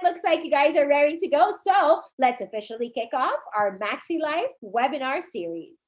looks like you guys are raring to go. So let's officially kick off our Maxi Life webinar series.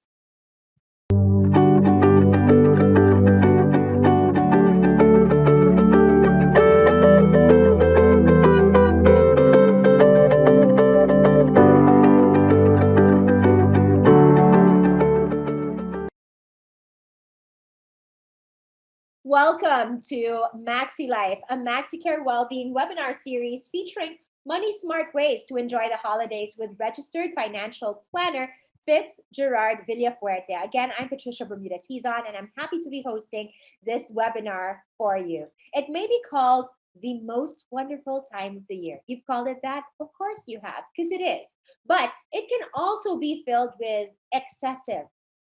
Welcome to Maxi Life, a Maxi Care Wellbeing webinar series featuring money smart ways to enjoy the holidays with registered financial planner Fitz, Gerald, Villafuerte. Again, I'm Patricia Bermudez. He's on, and I'm happy to be hosting this webinar for you. It may be called the most wonderful time of the year. You've called it that? Of course you have, because it is. But it can also be filled with excessive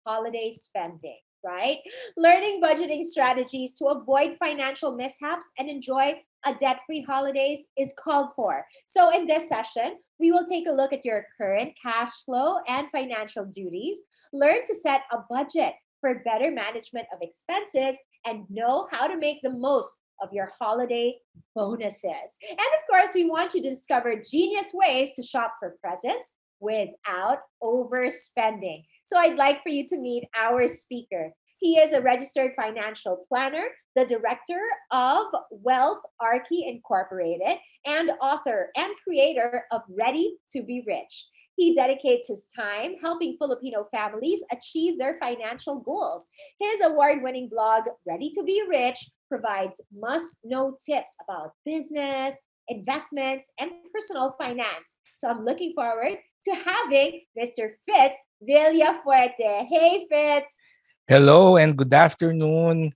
holiday spending, right? Learning budgeting strategies to avoid financial mishaps and enjoy a debt-free holidays is called for. So in this session, we will take a look at your current cash flow and financial duties, learn to set a budget for better management of expenses, and know how to make the most of your holiday bonuses. And of course, we want you to discover genius ways to shop for presents without overspending. So I'd like for you to meet our speaker. He is a registered financial planner, the director of Wealth Archie Incorporated, and author and creator of Ready to be Rich. He dedicates his time helping Filipino families achieve their financial goals. His award-winning blog, Ready to be Rich, provides must-know tips about business, investments, and personal finance. So I'm looking forward to having Mr. Fitz Villafuerte. Hey, Fitz. Hello and good afternoon.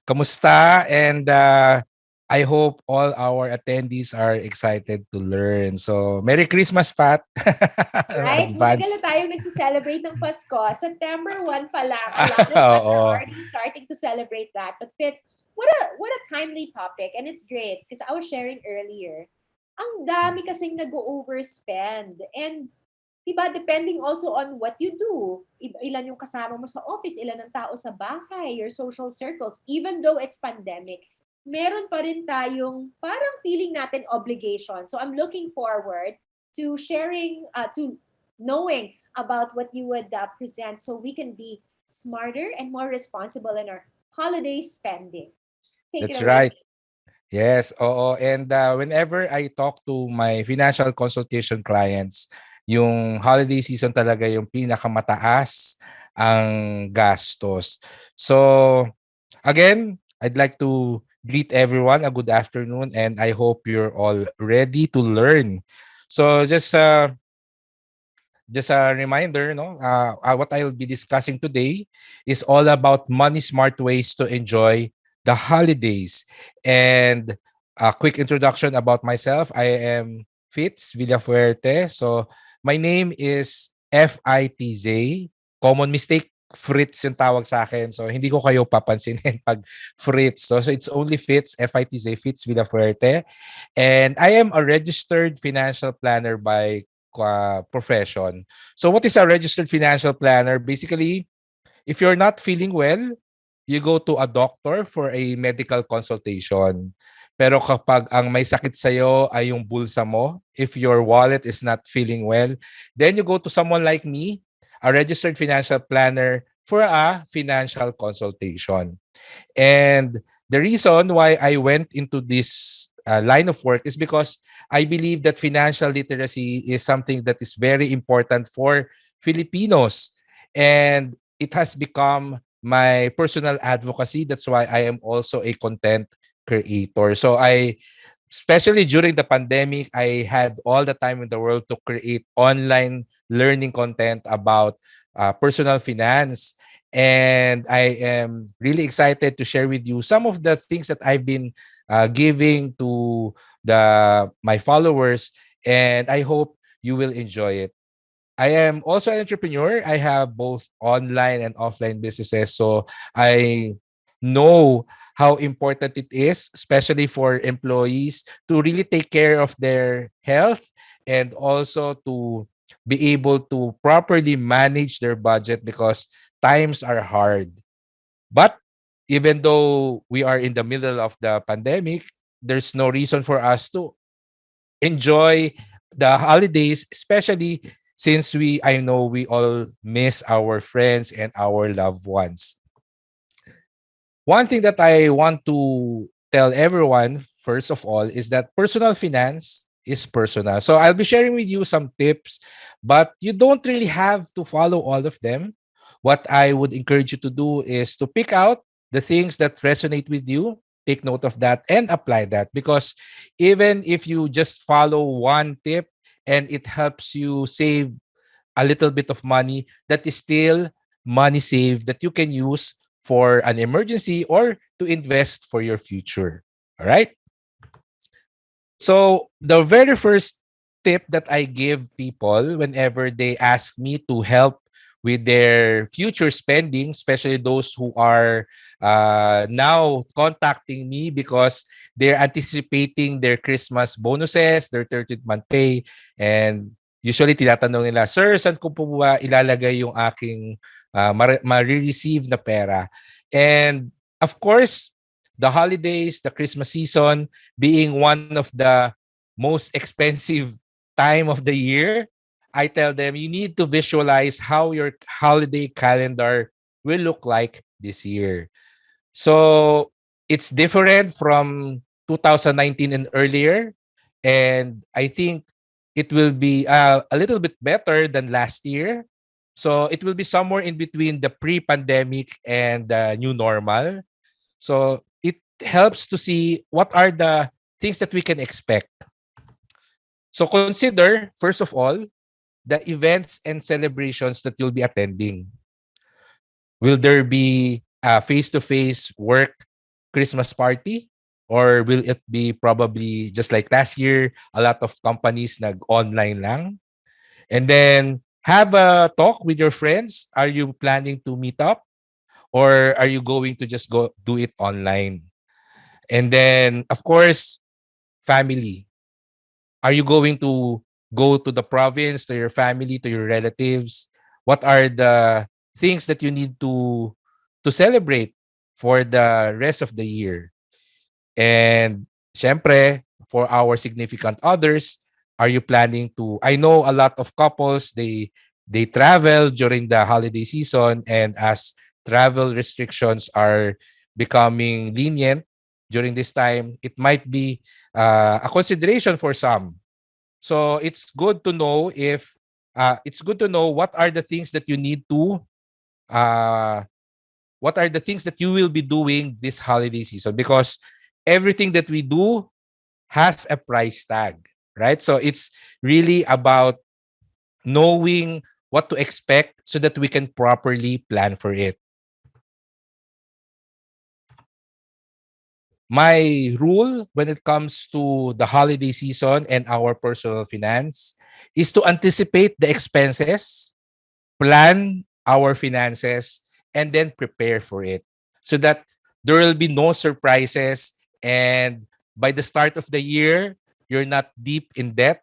Kamusta? And I hope all our attendees are excited to learn. So, Merry Christmas, Pat. Right? Matagal na Advance. tayong nagse-celebrate ng Pasko. September 1 pa lang. A lot of us are Oo. already starting to celebrate that. But Fitz, what a timely topic. And it's great because I was sharing earlier. Ang dami kasing nag-overspend. And diba, depending also on what you do. Ilan yung kasama mo sa office, ilan ang tao sa bahay, your social circles. Even though it's pandemic, meron pa rin tayong parang feeling natin obligation. So I'm looking forward to sharing, to knowing about what you would present so we can be smarter and more responsible in our holiday spending. Take it That's away. right. Yes, oo. And whenever I talk to my financial consultation clients, yung holiday season talaga yung pinakamataas ang gastos. So, again, I'd like to greet everyone a good afternoon and I hope you're all ready to learn. So, just a reminder, no, what I'll be discussing today is all about money smart ways to enjoy the holidays. And a quick introduction about myself. I am Fitz Villafuerte. So my name is Fitz. Common mistake, Fritz yung tawag sa akin. So hindi ko kayo papansinin pag Fritz. So it's only Fitz, Fitz, Fitz Villafuerte. And I am a registered financial planner by profession. So what is a registered financial planner? Basically, if you're not feeling well, you go to a doctor for a medical consultation. Pero kapag ang may sakit sa'yo ay yung bulsa mo, if your wallet is not feeling well, then you go to someone like me, a registered financial planner, for a financial consultation. And the reason why I went into this line of work is because I believe that financial literacy is something that is very important for Filipinos. And it has become my personal advocacy. That's why I am also a content creator. So especially during the pandemic, I had all the time in the world to create online learning content about personal finance. And I am really excited to share with you some of the things that I've been giving to my followers, and I hope you will enjoy it. I am also an entrepreneur. I have both online and offline businesses, so I know how important it is, especially for employees, to really take care of their health and also to be able to properly manage their budget because times are hard. But even though we are in the middle of the pandemic, there's no reason for us to enjoy the holidays, especially since I know we all miss our friends and our loved ones. One thing that I want to tell everyone, first of all, is that personal finance is personal. So I'll be sharing with you some tips, but you don't really have to follow all of them. What I would encourage you to do is to pick out the things that resonate with you, take note of that, and apply that. Because even if you just follow one tip and it helps you save a little bit of money, that is still money saved that you can use for an emergency or to invest for your future. All right. So the very first tip that I give people whenever they ask me to help with their future spending, especially those who are now contacting me because they're anticipating their Christmas bonuses, their 13th month pay, and usually tinatanong nila, Sir, saan ko po ba ilalagay yung aking ma-receive na pera? And of course, the holidays, the Christmas season, being one of the most expensive time of the year, I tell them you need to visualize how your holiday calendar will look like this year. So it's different from 2019 and earlier. And I think it will be a little bit better than last year. So it will be somewhere in between the pre-pandemic and the new normal. So it helps to see what are the things that we can expect. So consider, first of all, the events and celebrations that you'll be attending. Will there be a face-to-face work Christmas party? Or will it be probably just like last year, a lot of companies nag-online lang? And then have a talk with your friends. Are you planning to meet up? Or are you going to just go do it online? And then, of course, family. Are you going to go to the province, to your family, to your relatives? What are the things that you need to celebrate for the rest of the year? And syempre, for our significant others, are you planning to I know a lot of couples they travel during the holiday season, and as travel restrictions are becoming lenient during this time, it might be a consideration for some. So it's good to know what are the things that you need to uh, what are the things that you will be doing this holiday season, because everything that we do has a price tag, right? So it's really about knowing what to expect so that we can properly plan for it. My rule when it comes to the holiday season and our personal finance is to anticipate the expenses, plan our finances, and then prepare for it so that there will be no surprises. And by the start of the year, you're not deep in debt.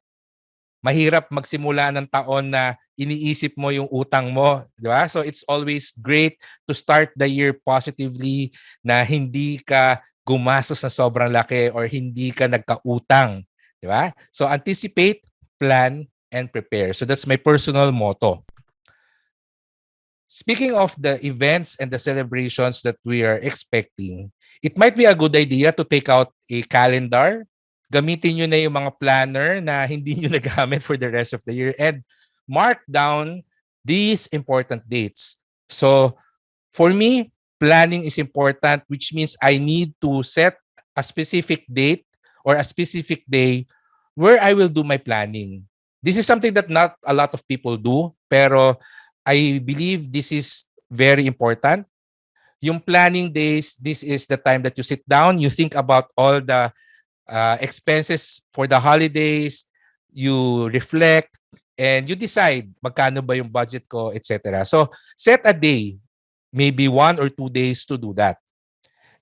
Mahirap magsimula ng taon na iniisip mo yung utang mo, di ba? So it's always great to start the year positively, na hindi ka gumastos na sobrang laki or hindi ka nagkautang, di ba? So anticipate, plan, and prepare. So that's my personal motto. Speaking of the events and the celebrations that we are expecting, it might be a good idea to take out a calendar. Gamitin nyo na yung mga planner na hindi nyo nagamit for the rest of the year, and mark down these important dates. So for me, planning is important, which means I need to set a specific date or a specific day where I will do my planning. This is something that not a lot of people do, pero I believe this is very important. Yung planning days, this is the time that you sit down, you think about all the expenses for the holidays, you reflect, and you decide magkano ba yung budget ko, etc. So set a day, maybe 1 or 2 days to do that.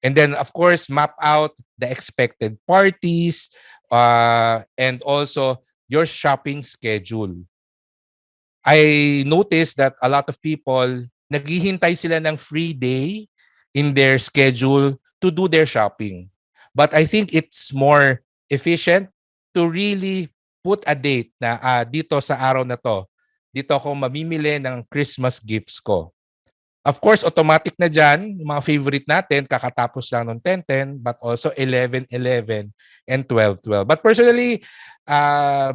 And then, of course, map out the expected parties and also your shopping schedule. I noticed that a lot of people, naghihintay sila ng free day in their schedule to do their shopping. But I think it's more efficient to really put a date na dito sa araw na to, dito ako mamimili ng Christmas gifts ko. Of course, automatic na dyan, yung mga favorite natin, kakatapos lang ng 10-10, but also 11-11 and 12-12. But personally,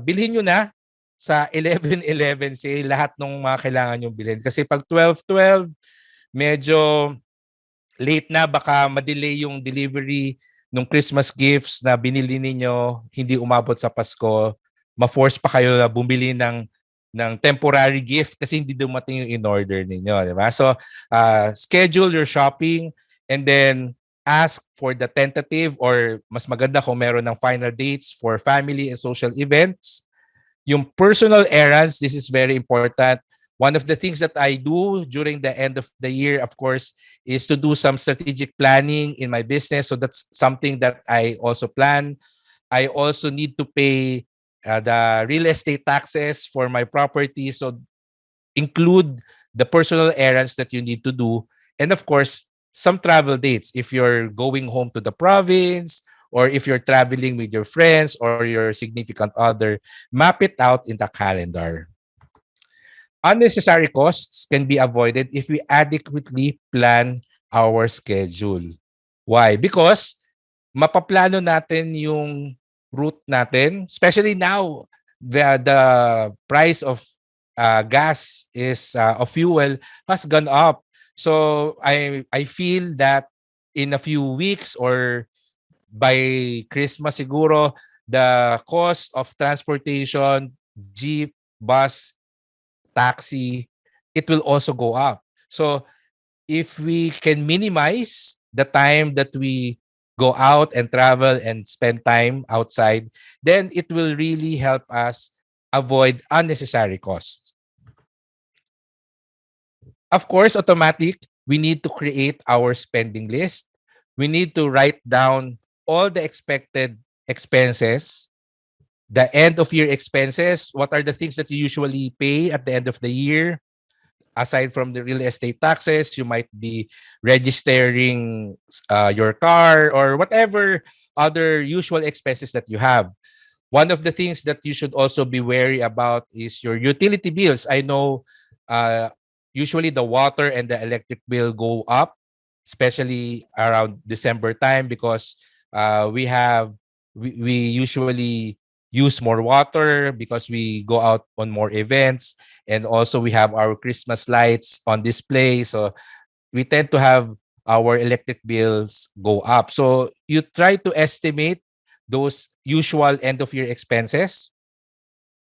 bilhin nyo na sa 11-11 sale lahat ng mga kailangan nyong bilhin. Kasi pag 12-12, medyo late na, baka ma-delay yung delivery ng Christmas gifts na binili ninyo, hindi umabot sa Pasko, ma-force pa kayo na bumili ng temporary gift kasi hindi dumating yung in-order ninyo, di ba? So, schedule your shopping and then ask for the tentative or mas maganda kung meron ng final dates for family and social events. Yung personal errands, this is very important. One of the things that I do during the end of the year, of course, is to do some strategic planning in my business. So that's something that I also plan. I also need to pay the real estate taxes for my property. So include the personal errands that you need to do. And of course, some travel dates. If you're going home to the province or if you're traveling with your friends or your significant other, map it out in the calendar. Unnecessary costs can be avoided if we adequately plan our schedule. Why? Because mapaplano natin yung route natin, especially now the price of gas is of fuel has gone up. So I feel that in a few weeks or by Christmas siguro, the cost of transportation, jeep, bus, taxi, it will also go up. So if we can minimize the time that we go out and travel and spend time outside, then it will really help us avoid unnecessary costs. Of course, automatic, we need to create our spending list. We need to write down all the expected expenses, the end of year expenses, what are the things that you usually pay at the end of the year. Aside from the real estate taxes, you might be registering your car or whatever other usual expenses that you have. One of the things that you should also be wary about is your utility bills. I know uh, usually the water and the electric bill go up, especially around December time because we usually use more water because we go out on more events, and also we have our Christmas lights on display, so we tend to have our electric bills go up. So you try to estimate those usual end of year expenses.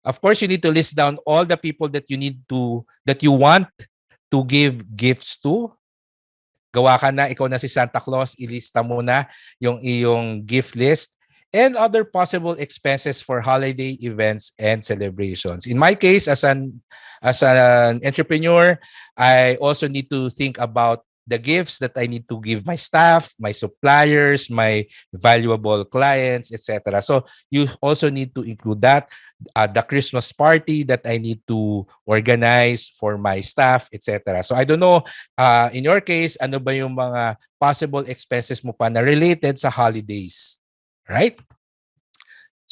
Of course, you need to list down all the people that you want to give gifts to. Gawa ka na, ikaw na si Santa Claus, ilista mo na yung iyong gift list and other possible expenses for holiday events and celebrations. In my case, as an entrepreneur, I also need to think about the gifts that I need to give my staff, my suppliers, my valuable clients, etc. So you also need to include that, the Christmas party that I need to organize for my staff, etc. So I don't know, in your case, ano ba yung mga possible expenses mo pa na related sa holidays, right?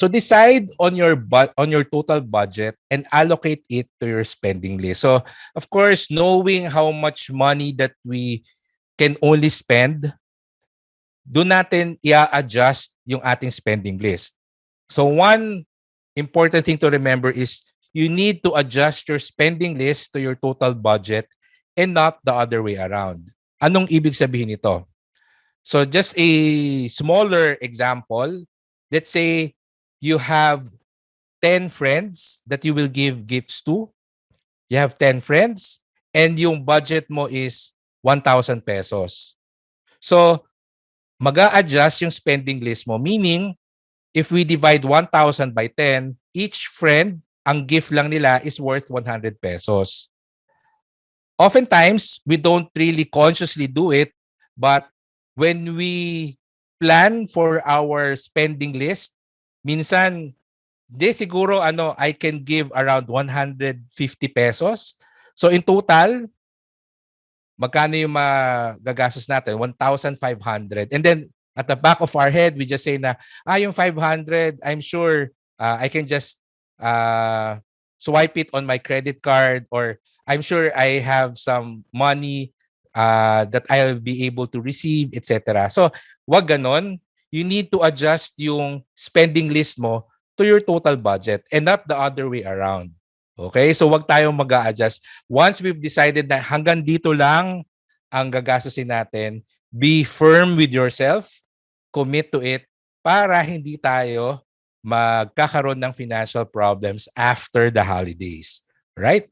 So decide on your total budget and allocate it to your spending list. So of course, knowing how much money that we can only spend, doon natin i-adjust yung ating spending list. So one important thing to remember is you need to adjust your spending list to your total budget and not the other way around. Anong ibig sabihin nito? So just a smaller example, let's say you have 10 friends that you will give gifts to. You have 10 friends and yung budget mo is 1,000 pesos. So mag-a-adjust yung spending list mo, meaning if we divide 1,000 by 10, each friend, ang gift lang nila is worth 100 pesos. Oftentimes, we don't really consciously do it, but when we plan for our spending list, minsan, siguro I can give around 150 pesos. So in total, magkano yung magagastos natin? 1,500. And then at the back of our head, we just say na, yung 500, I'm sure I can just swipe it on my credit card, or I'm sure I have some money that I'll be able to receive, etc. So, wag ganon. You need to adjust yung spending list mo to your total budget and not the other way around. Okay? So, wag tayong mag-a-adjust. Once we've decided na hanggang dito lang ang gagastusin natin, be firm with yourself, commit to it para hindi tayo magkakaroon ng financial problems after the holidays. Right?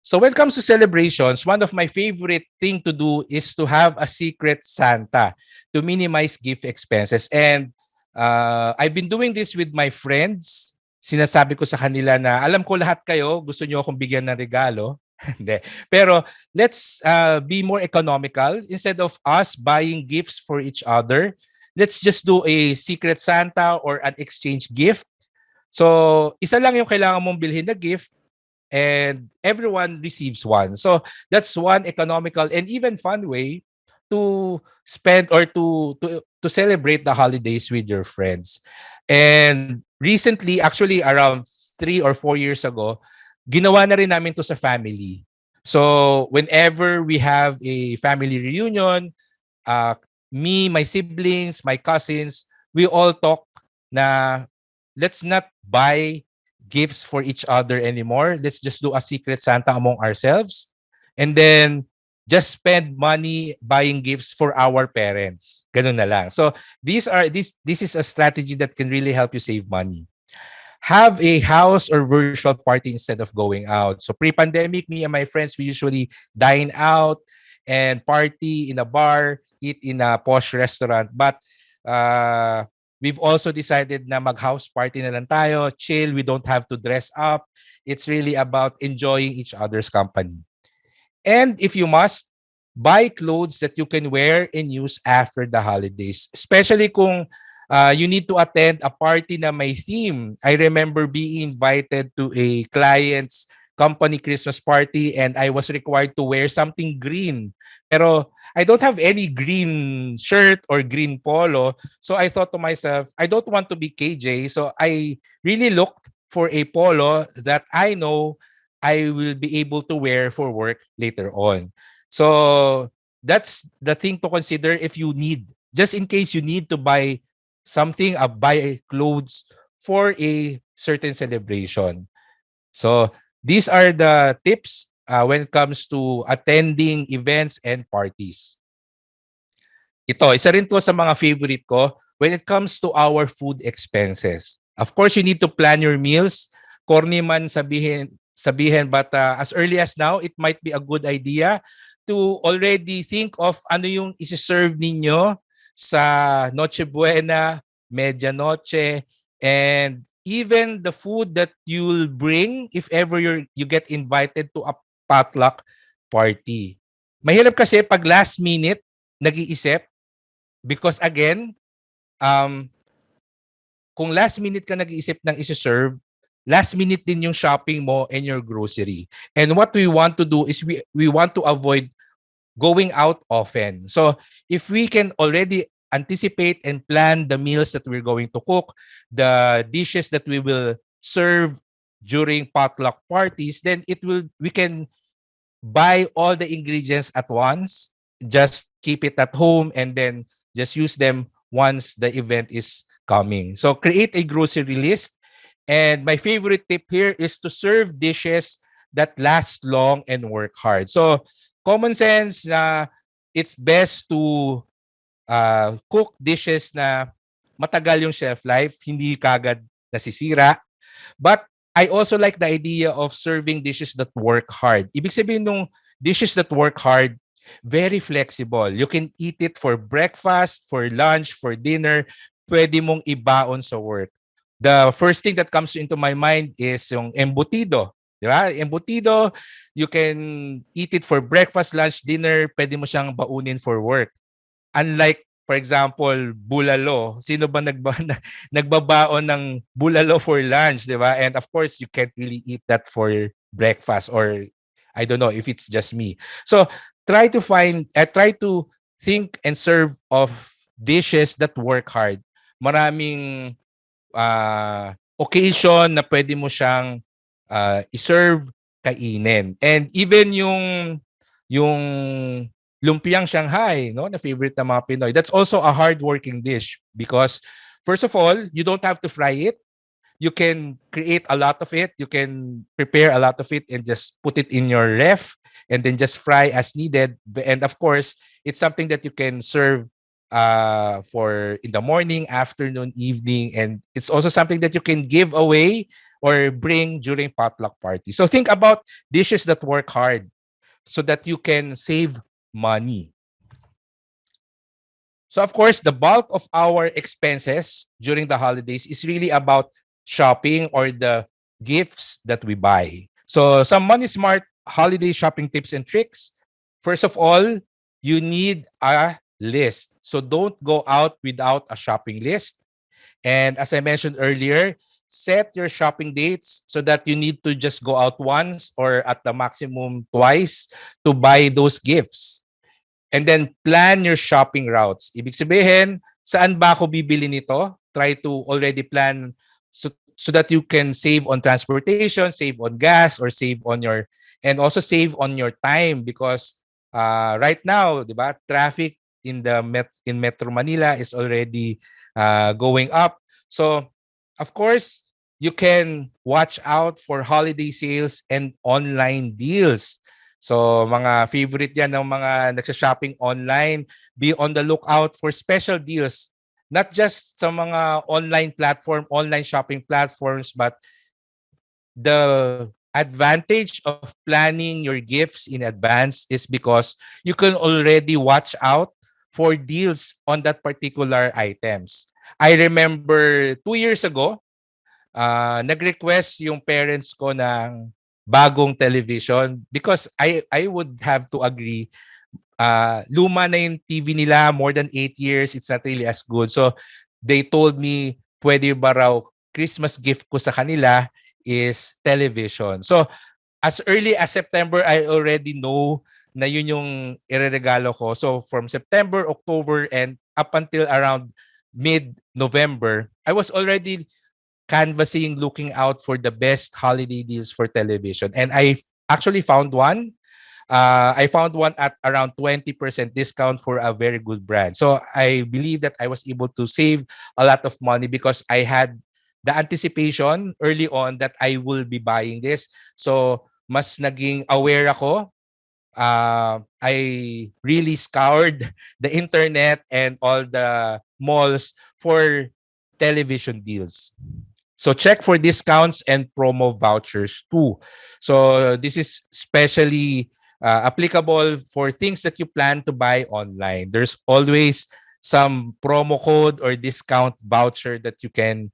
So when it comes to celebrations, one of my favorite thing to do is to have a secret Santa to minimize gift expenses. And I've been doing this with my friends. Sinasabi ko sa kanila na alam ko lahat kayo, gusto niyo akong bigyan ng regalo. Hindi. Pero let's be more economical. Instead of us buying gifts for each other, let's just do a secret Santa or an exchange gift. So, isa lang yung kailangan mong bilhin na gift and everyone receives one. So that's one economical and even fun way to spend or to celebrate the holidays with your friends. And recently, actually around 3 or 4 years ago, ginawa na rin namin to sa family. So whenever we have a family reunion, uh, me, my siblings, my cousins, we all talk na let's not buy gifts for each other anymore. Let's just do a secret Santa among ourselves. And then just spend money buying gifts for our parents. Ganun na lang. So this is a strategy that can really help you save money. Have a house or virtual party instead of going out. So pre-pandemic, me and my friends, we usually dine out and party in a bar, eat in a posh restaurant. But we've also decided na mag-house party na lang tayo, chill, we don't have to dress up. It's really about enjoying each other's company. And if you must, buy clothes that you can wear and use after the holidays. Especially kung you need to attend a party na may theme. I remember being invited to a client's company Christmas party and I was required to wear something green. Pero I don't have any green shirt or green polo. So I thought to myself, I don't want to be KJ. So I really looked for a polo that I know I will be able to wear for work later on. So that's the thing to consider if you need, just in case you need to buy something, buy clothes for a certain celebration. So these are the tips when it comes to attending events and parties. Ito, isa rin to sa mga favorite ko when it comes to our food expenses. Of course, you need to plan your meals. Corny man sabihin, but as early as now, it might be a good idea to already think of ano yung isi-serve ninyo sa Noche Buena, Medianoche, and even the food that you'll bring if ever you get invited to a potluck party. Mahirap kasi pag last minute nag-iisip because again, um, kung last minute ka nag-iisip ng isi-serve, last minute din yung shopping mo and your grocery. And what we want to do is we want to avoid going out often. So if we can already anticipate and plan the meals that we're going to cook, the dishes that we will serve during potluck parties, then we can buy all the ingredients at once, just keep it at home and then just use them once the event is coming. So create a grocery list. And my favorite tip here is to serve dishes that last long and work hard. So common sense na it's best to cook dishes na matagal yung shelf life, hindi kagad nasisira. But I also like the idea of serving dishes that work hard. Ibig sabihin nung dishes that work hard, very flexible. You can eat it for breakfast, for lunch, for dinner. Pwede mong ibaon sa work. The first thing that comes into my mind is yung embutido. Di ba? Embutido, you can eat it for breakfast, lunch, dinner. Pwede mo siyang baunin for work. Unlike, for example, bulalo. Sino ba nagbabaon ng bulalo for lunch, di ba? And of course, you can't really eat that for breakfast or I don't know if it's just me. So try to think and serve of dishes that work hard. Maraming occasion na pwede mo siyang iserve, kainin. And even yung lumpiang Shanghai, no, na favorite ng mga Pinoy, that's also a hard-working dish because first of all, you don't have to fry it. You can create a lot of it. You can prepare a lot of it and just put it in your ref and then just fry as needed. And of course, it's something that you can serve for in the morning, afternoon, evening, and it's also something that you can give away or bring during potluck party. So think about dishes that work hard so that you can save money. So of course, the bulk of our expenses during the holidays is really about shopping or the gifts that we buy. So some money smart holiday shopping tips and tricks. First of all, you need a list. So don't go out without a shopping list. And as I mentioned earlier, set your shopping dates so that you need to just go out once or at the maximum twice to buy those gifts. And then plan your shopping routes. Ibig sabihin, saan ba ako bibili nito? Try to already plan so that you can save on transportation, save on gas, or save on your, and also save on your time because right now, di ba, traffic in Metro Manila is already going up. So, of course, you can watch out for holiday sales and online deals. So mga favorite yan ng mga nagsha-shopping online. Be on the lookout for special deals. Not just sa mga online shopping platforms, but the advantage of planning your gifts in advance is because you can already watch out for deals on that particular items. I remember 2 years ago, nag-request yung parents ko ng bagong television because I would have to agree, luma na yung TV nila, more than 8 years, it's not really as good. So they told me pwede ba raw Christmas gift ko sa kanila is television. So as early as September, I already know na yun yung ireregalo ko. So from September, October, and up until around mid-November, I was already canvassing, looking out for the best holiday deals for television. And I actually found one. I found one at around 20% discount for a very good brand. So I believe that I was able to save a lot of money because I had the anticipation early on that I will be buying this. So mas naging aware ako. I really scoured the internet and all the malls for television deals. So check for discounts and promo vouchers too. So this is especially applicable for things that you plan to buy online. There's always some promo code or discount voucher that you can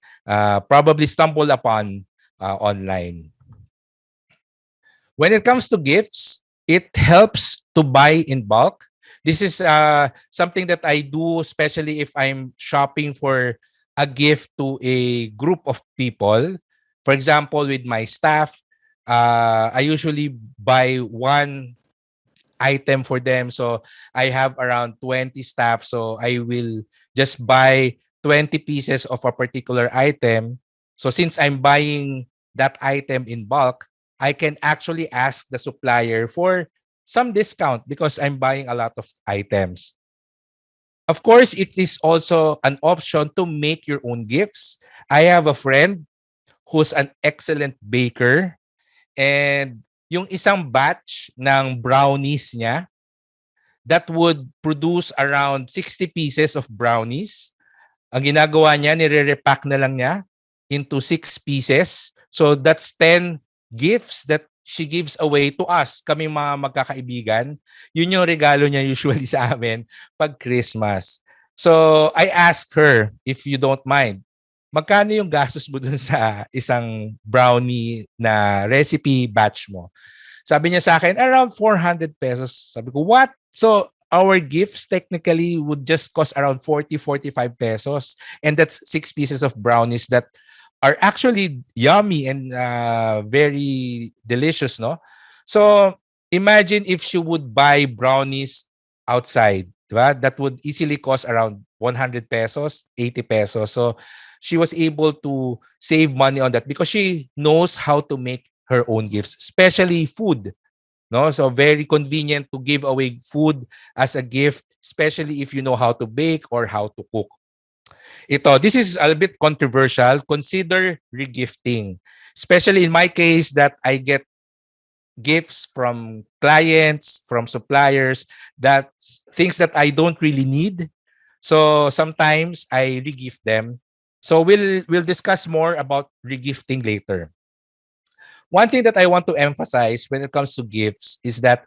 probably stumble upon online. When it comes to gifts, it helps to buy in bulk. This is something that I do, especially if I'm shopping for a gift to a group of people. For example, with my staff, I usually buy one item for them. So I have around 20 staff. So I will just buy 20 pieces of a particular item. So since I'm buying that item in bulk, I can actually ask the supplier for some discount because I'm buying a lot of items. Of course, it is also an option to make your own gifts. I have a friend who's an excellent baker, and yung isang batch ng brownies niya that would produce around 60 pieces of brownies. Ang ginagawa niya, nire-repack na lang niya into 6 pieces. So that's 10 gifts that she gives away to us, kami mga magkakaibigan. Yun yung regalo niya usually sa amin pag Christmas. So I asked her, if you don't mind, magkano yung gastos mo dun sa isang brownie na recipe batch mo? Sabi niya sa akin, around 400 pesos. Sabi ko, what? So our gifts technically would just cost around 40, 45 pesos. And that's 6 pieces of brownies that are actually yummy and very delicious, no? So imagine if she would buy brownies outside, diba? That would easily cost around 100 pesos, 80 pesos. So she was able to save money on that because she knows how to make her own gifts, especially food. No, so very convenient to give away food as a gift, especially if you know how to bake or how to cook. This is a bit controversial. Consider regifting, especially in my case that I get gifts from clients, from suppliers, that things that I don't really need. So sometimes I regift them. So we'll discuss more about regifting later. One thing that I want to emphasize when it comes to gifts is that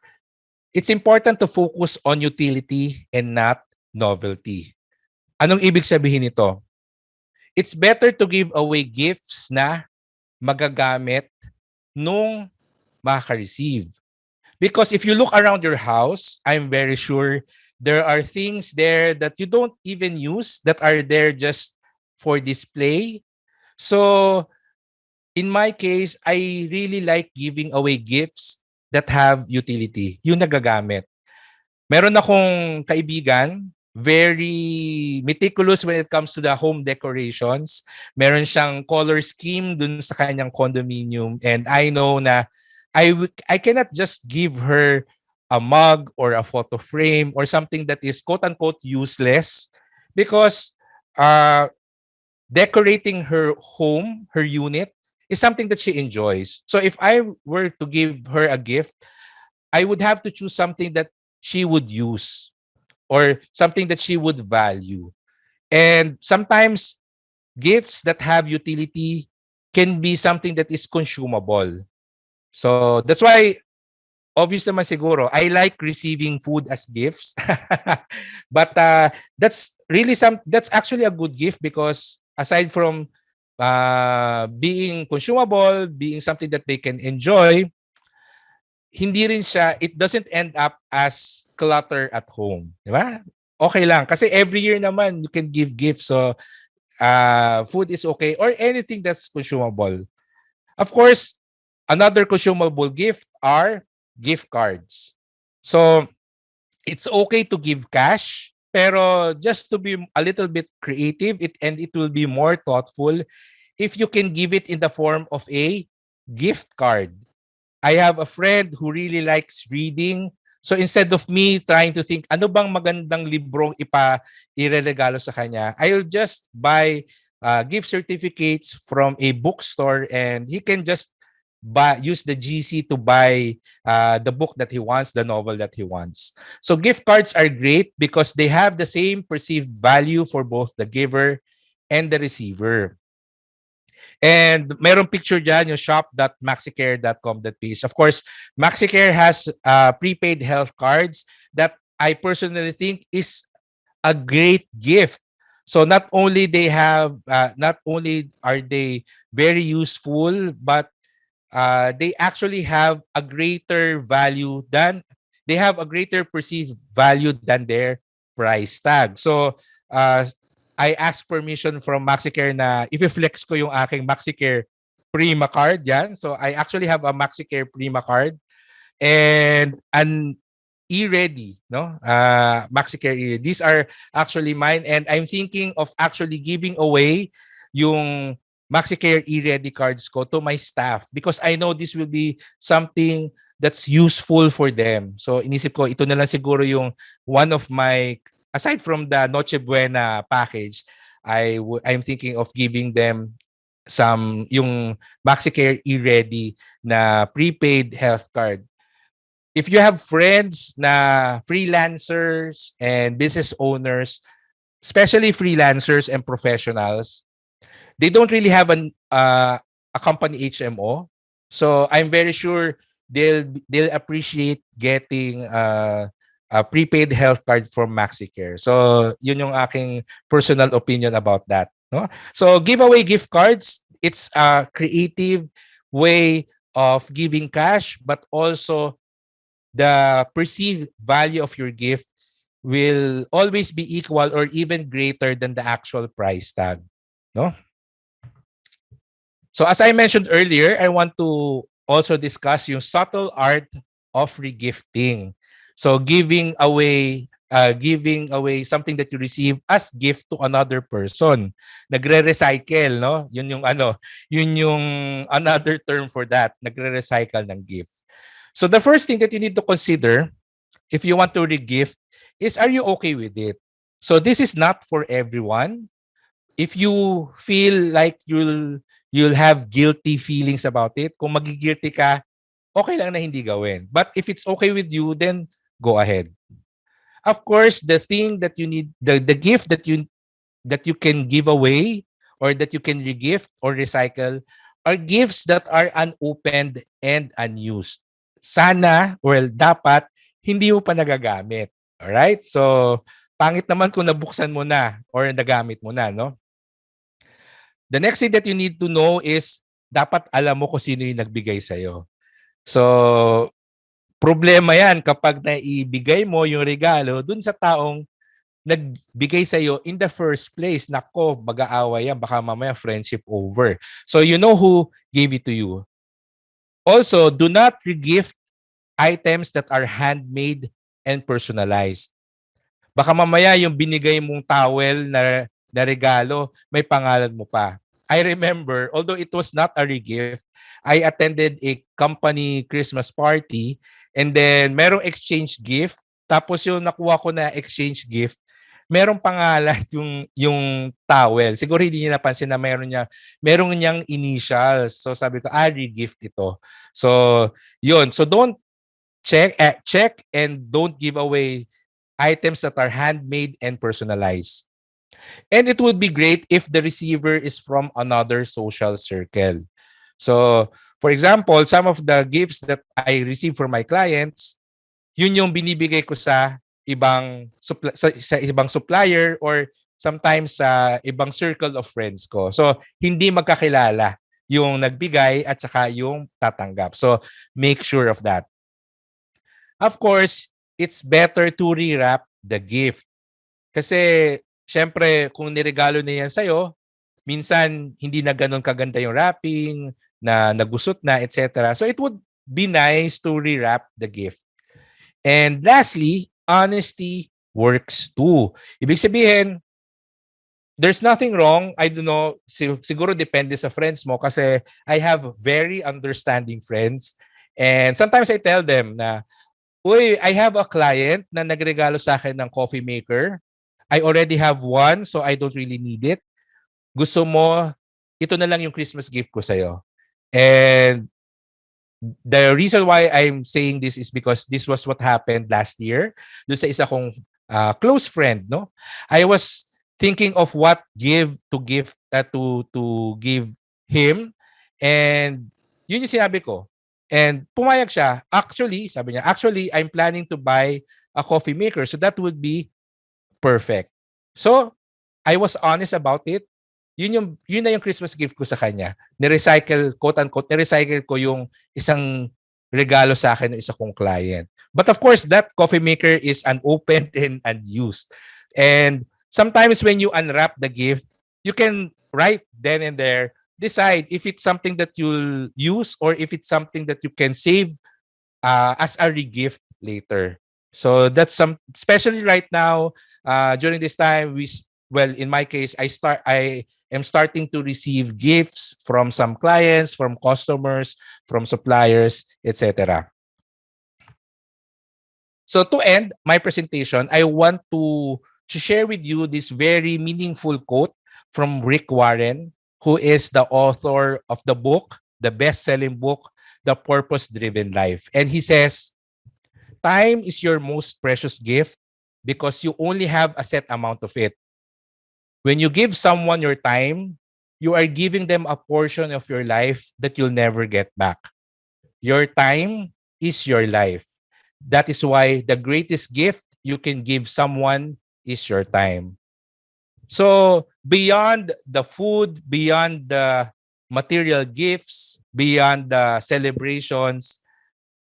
it's important to focus on utility and not novelty. Anong ibig sabihin nito? It's better to give away gifts na magagamit nung makaka-receive. Because if you look around your house, I'm very sure there are things there that you don't even use that are there just for display. So in my case, I really like giving away gifts that have utility, yung nagagamit. Meron akong kaibigan, very meticulous when it comes to the home decorations. Meron siyang color scheme dun sa kanyang condominium, and I know na I cannot just give her a mug or a photo frame or something that is quote unquote useless because uh decorating her home, her unit is something that she enjoys. So if I were to give her a gift, I would have to choose something that she would use or something that she would value. And sometimes gifts that have utility can be something that is consumable. So that's why obvious naman siguro, I like receiving food as gifts. But that's actually a good gift because aside from being consumable, being something that they can enjoy, hindi rin siya, it doesn't end up as clutter at home. Di ba? Okay lang. Kasi every year naman, you can give gifts. So, food is okay or anything that's consumable. Of course, another consumable gift are gift cards. So, it's okay to give cash, pero just to be a little bit creative and it will be more thoughtful if you can give it in the form of a gift card. I have a friend who really likes reading. So instead of me trying to think, ano bang magandang librong ireregalo sa kanya, I'll just buy gift certificates from a bookstore and he can just use the GC to buy the book that he wants, the novel that he wants. So gift cards are great because they have the same perceived value for both the giver and the receiver. And mayroong picture dyan, yung shop.maxicare.com.ph. Of course, Maxicare has prepaid health cards that I personally think is a great gift. So not only are they very useful, but they actually have a greater value than they have a greater perceived value than their price tag. So uh, I asked permission from Maxicare na i-flex ko yung aking Maxicare Prima card yan. So I actually have a Maxicare Prima card and an e-ready, no? Maxicare e-ready. These are actually mine and I'm thinking of actually giving away yung Maxicare e-ready cards ko to my staff because I know this will be something that's useful for them. So inisip ko ito na lang siguro yung one of my aside from the Noche Buena package, I'm thinking of giving them yung Maxicare e-ready na prepaid health card. If you have friends na freelancers and business owners, especially freelancers and professionals, they don't really have a company HMO. So I'm very sure they'll appreciate getting a prepaid health card from Maxicare. So yun yung aking personal opinion about that. No? So giveaway gift cards, it's a creative way of giving cash, but also the perceived value of your gift will always be equal or even greater than the actual price tag. No? So as I mentioned earlier, I want to also discuss yung subtle art of regifting. So giving away something that you receive as gift to another person. Nagre-recycle, no? Yun yung another term for that. Nagre-recycle ng gift. So the first thing that you need to consider if you want to regift is, are you okay with it? So this is not for everyone. If you feel like you'll have guilty feelings about it, kung magigilty ka, okay lang na hindi gawin. But if it's okay with you, then go ahead. Of course, the thing that you need, the gift that you can give away or that you can regift or recycle are gifts that are unopened and unused. Sana, well, dapat, hindi mo pa nagagamit. Alright? So, pangit naman kung nabuksan mo na or nagamit mo na, no? The next thing that you need to know is, dapat alam mo kung sino yung nagbigay sa'yo. So, problema yan kapag naibigay mo yung regalo dun sa taong nagbigay sa'yo in the first place. Nako, mag-aaway yan. Baka mamaya friendship over. So, you know who gave it to you. Also, do not regift items that are handmade and personalized. Baka mamaya yung binigay mong towel na regalo, may pangalan mo pa. I remember, although it was not a regift, I attended a company Christmas party and then merong exchange gift. Tapos yung nakuha ko na exchange gift, merong pangalan yung towel. Siguro hindi niya napansin na merong niyang initials. So sabi ko, regift ito. So, yun. So don't check and don't give away items that are handmade and personalized. And it would be great if the receiver is from another social circle. So, for example, some of the gifts that I receive from my clients, yun yung binibigay ko sa sa ibang supplier or sometimes sa ibang circle of friends ko. So, hindi magkakilala yung nagbigay at saka yung tatanggap. So, make sure of that. Of course, it's better to rewrap the gift. Kasi, syempre, kung niregalo na yan sa'yo, minsan hindi na ganun kaganda yung wrapping, na nagusot na, etc. So, it would be nice to rewrap the gift. And lastly, honesty works too. Ibig sabihin, there's nothing wrong. I don't know, siguro depende sa friends mo kasi I have very understanding friends. And sometimes I tell them na, uy, I have a client na nagregalo sa akin ng coffee maker. I already have one, so I don't really need it. Gusto mo, ito na lang yung Christmas gift ko sa'yo. And the reason why I'm saying this is because this was what happened last year. Doon sa isa kong close friend, no? I was thinking of what to give him, and yun yung sinabi ko. And pumayag siya. Sabi niya, actually, I'm planning to buy a coffee maker. So that would be perfect. So, I was honest about it. Yun na yung Christmas gift ko sa kanya. Quote unquote, ni-recycle ko yung isang regalo sa akin ng isa kong client. But of course, that coffee maker is unopened and unused. And sometimes when you unwrap the gift, you can right then and there decide if it's something that you'll use or if it's something that you can save as a regift later. So that's especially right now, during this time, in my case, I am starting to receive gifts from some clients, from customers, from suppliers, etc. So to end my presentation, I want to share with you this very meaningful quote from Rick Warren, who is the author of the book, the best-selling book, The Purpose-Driven Life. And he says, time is your most precious gift because you only have a set amount of it. When you give someone your time, you are giving them a portion of your life that you'll never get back. Your time is your life. That is why the greatest gift you can give someone is your time. So beyond the food, beyond the material gifts, beyond the celebrations,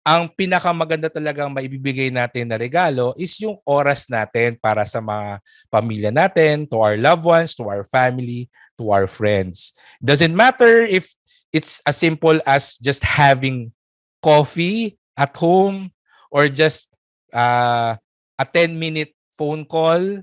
ang pinakamaganda talagang maibibigay natin na regalo is yung oras natin para sa mga pamilya natin, to our loved ones, to our family, to our friends. Doesn't matter if it's as simple as just having coffee at home or just a 10-minute phone call,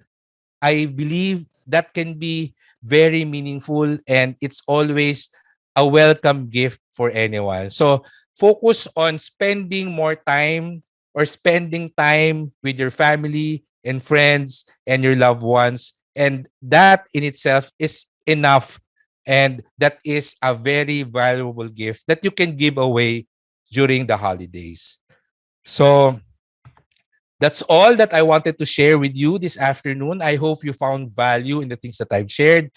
I believe that can be very meaningful, and it's always a welcome gift for anyone. So focus on spending more time or spending time with your family and friends and your loved ones. And that in itself is enough. And that is a very valuable gift that you can give away during the holidays. So that's all that I wanted to share with you this afternoon. I hope you found value in the things that I've shared.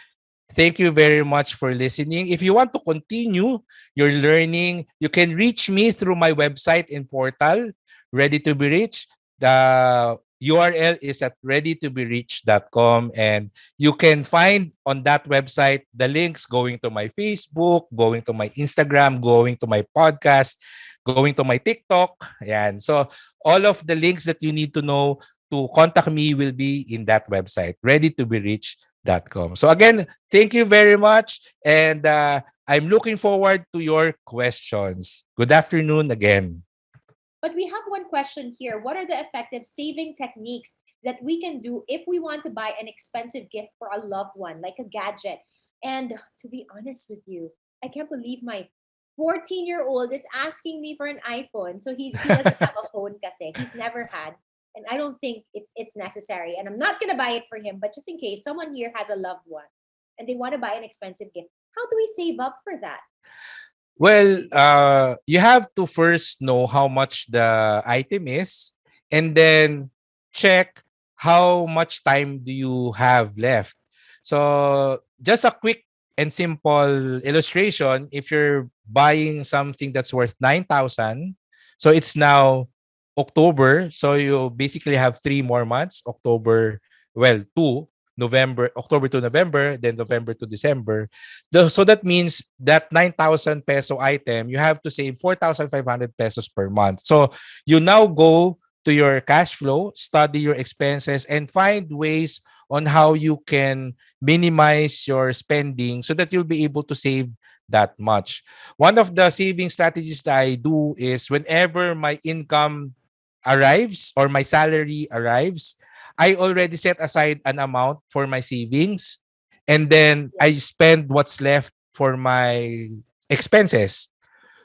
Thank you very much for listening. If you want to continue your learning, you can reach me through my website and portal, Ready to Be Rich. The URL is at readytoberich.com, and you can find on that website the links going to my Facebook, going to my Instagram, going to my podcast, going to my TikTok. Ayan. So all of the links that you need to know to contact me will be in that website, readytoberich.com. So again, thank you very much. And I'm looking forward to your questions. Good afternoon again. But we have one question here. What are the effective saving techniques that we can do if we want to buy an expensive gift for a loved one, like a gadget? And to be honest with you, I can't believe my 14-year-old is asking me for an iPhone. So he doesn't have a phone kasi. He's never had. And I don't think it's necessary. And I'm not gonna buy it for him, but just in case someone here has a loved one and they want to buy an expensive gift, how do we save up for that? Well, you have to first know how much the item is, and then check how much time do you have left. So, just a quick and simple illustration, if you're buying something that's worth 9,000, so it's now October, so you basically have 3 more months, well, two, October to November, then November to December. So that means that 9,000 peso item, you have to save 4,500 pesos per month. So you now go to your cash flow, study your expenses, and find ways on how you can minimize your spending so that you'll be able to save that much. One of the saving strategies that I do is whenever my income arrives or my salary arrives, I already set aside an amount for my savings, and then Yeah. I spend what's left for my expenses.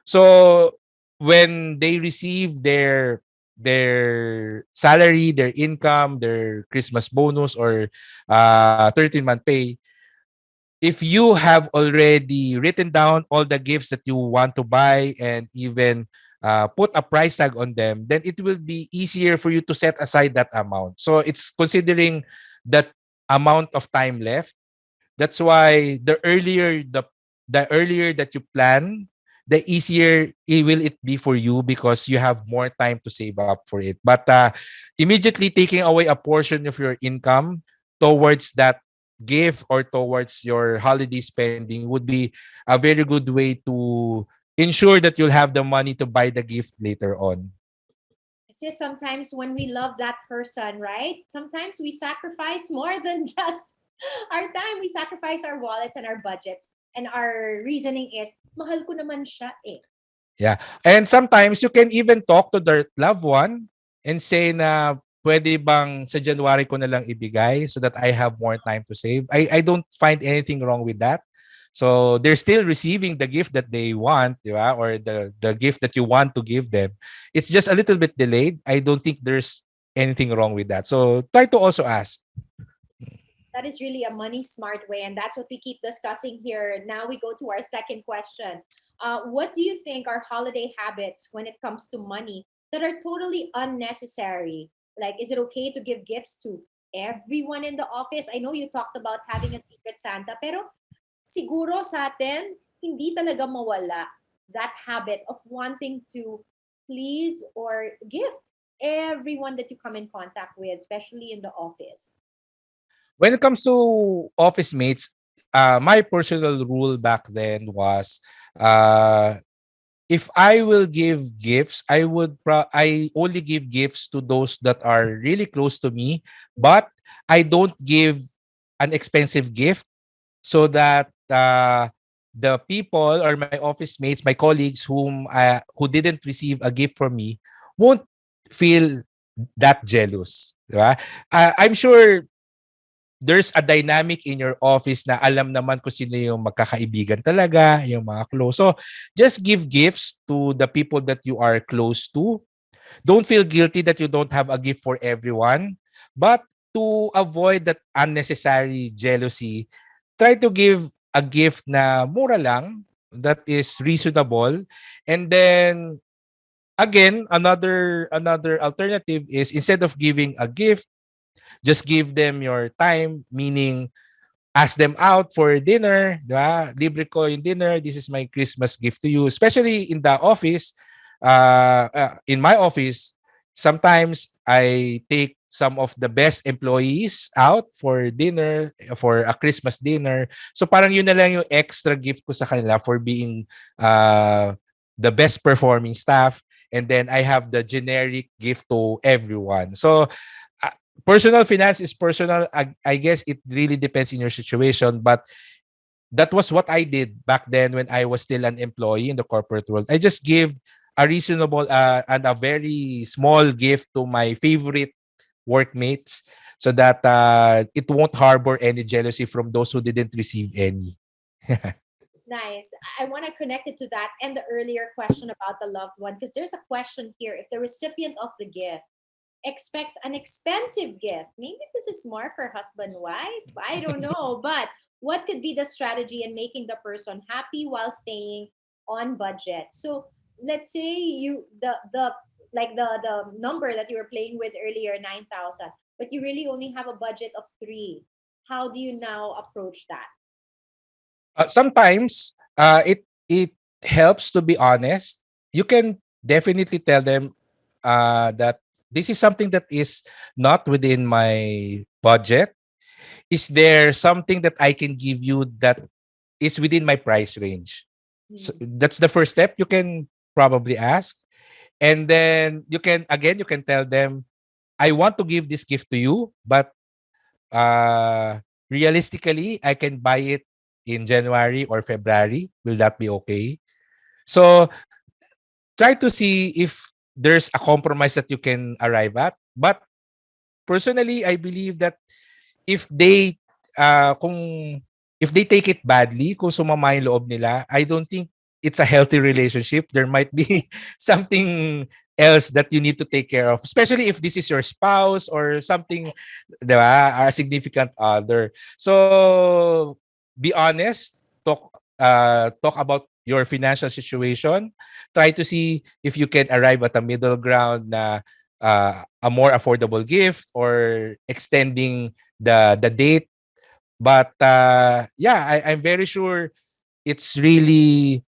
So when they receive their salary, their income, their Christmas bonus or 13-month pay, if you have already written down all the gifts that you want to buy and even put a price tag on them, then it will be easier for you to set aside that amount. So it's considering that amount of time left. That's why the earlier that you plan, the easier will it be for you because you have more time to save up for it. But immediately taking away a portion of your income towards that gift or towards your holiday spending would be a very good way to ensure that you'll have the money to buy the gift later on. Kasi sometimes when we love that person, right? Sometimes we sacrifice more than just our time. We sacrifice our wallets and our budgets. And our reasoning is, mahal ko naman siya eh. Yeah. And sometimes you can even talk to their loved one and say na pwede bang sa January ko na lang ibigay so that I have more time to save. I don't find anything wrong with that. So they're still receiving the gift that they want, di ba? Or the gift that you want to give them. It's just a little bit delayed. I don't think there's anything wrong with that. So try to also ask. That is really a money smart way. And that's what we keep discussing here. Now we go to our second question. What do you think are holiday habits when it comes to money that are totally unnecessary? Like, is it okay to give gifts to everyone in the office? I know you talked about having a secret Santa, pero siguro sa atin, hindi talaga mawala that habit of wanting to please or gift everyone that you come in contact with, especially in the office. When it comes to office mates, my personal rule back then was uh, if I will give gifts, I only give gifts to those that are really close to me, but I don't give an expensive gift so that the people or my office mates, my colleagues who didn't receive a gift from me won't feel that jealous. Diba? I'm sure there's a dynamic in your office na alam naman kung sino yung magkakaibigan talaga, yung mga close. So, just give gifts to the people that you are close to. Don't feel guilty that you don't have a gift for everyone. But to avoid that unnecessary jealousy, try to give a gift na mura lang, that is reasonable. And then, again, another alternative is instead of giving a gift, just give them your time, meaning ask them out for dinner, di ba? Libre ko yung dinner. This is my Christmas gift to you. Especially in the office, in my office, sometimes I take some of the best employees out for dinner, for a Christmas dinner. So parang yun na lang yung extra gift ko sa kanila for being the best performing staff. And then I have the generic gift to everyone. So personal finance is personal. I guess it really depends in your situation, but that was what I did back then when I was still an employee in the corporate world. I just give a reasonable and a very small gift to my favorite workmates so that it won't harbor any jealousy from those who didn't receive any. Nice. I want to connect it to that and the earlier question about the loved one, because there's a question here. If the recipient of the gift expects an expensive gift, maybe this is more for husband wife. I don't know, but what could be the strategy in making the person happy while staying on budget? So let's say the like the number that you were playing with earlier, 9,000, but you really only have a budget of 3. How do you now approach that? Sometimes it helps to be honest. You can definitely tell them that this is something that is not within my budget. Is there something that I can give you that is within my price range? So Hmm. that's the first step. You can probably ask, and then you can tell them, I want to give this gift to you, but realistically, I can buy it in January or February. Will that be okay? So try to see if there's a compromise that you can arrive at. But personally, I believe that if they kung if they take it badly, kung sumama yung loob nila, I don't think it's a healthy relationship. There might be something else that you need to take care of, especially if this is your spouse or something, di ba, a significant other. So be honest, talk about your financial situation. Try to see if you can arrive at a middle ground na a more affordable gift or extending the date. But yeah, I'm very sure it's really